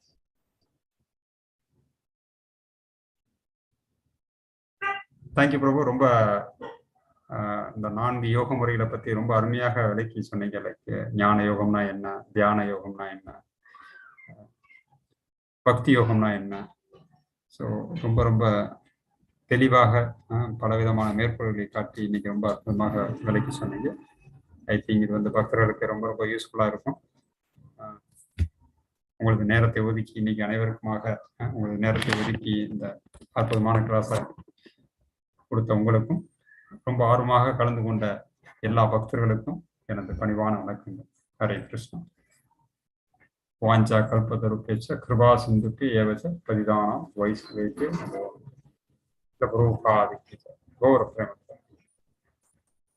தேங்க்யூ பிரபு. ரொம்ப இந்த 4 யோக முறைகளை பத்தி ரொம்ப அருமையாக விளக்கி சொன்னீங்க. லைக் ஞான யோகம்னா என்ன, தியான யோகம்னா என்ன, பக்தி யோகம்னா என்ன. ஸோ ரொம்ப ரொம்ப தெளிவாக பலவிதமான மேற்கோள்களை காட்டி இன்னைக்கு ரொம்ப அற்புதமாக விளக்கி சொன்னீங்க. ஐ திங்க் இது வந்து பக்தர்களுக்கு ரொம்ப ரொம்ப யூஸ்ஃபுல்லாக இருக்கும். உங்களுக்கு நேரத்தை ஒதுக்கி இன்னைக்கு அனைவருக்குமாக உங்களுக்கு நேரத்தை ஒதுக்கி இந்த அற்புதமான கிளாஸை கொடுத்த உங்களுக்கும், ரொம்ப ஆர்வமாக கலந்து கொண்ட எல்லா பக்தர்களுக்கும் எனது பணிவான வணக்கங்கள். ஹரே கிருஷ்ணா. வாஞ்சா கல்பதருபேச்ச கிருபா சிந்துக்கு ஏவச்ச பதிதானம் வைஷ்ணவேக்கு நமோ. கௌரவ பிரேம.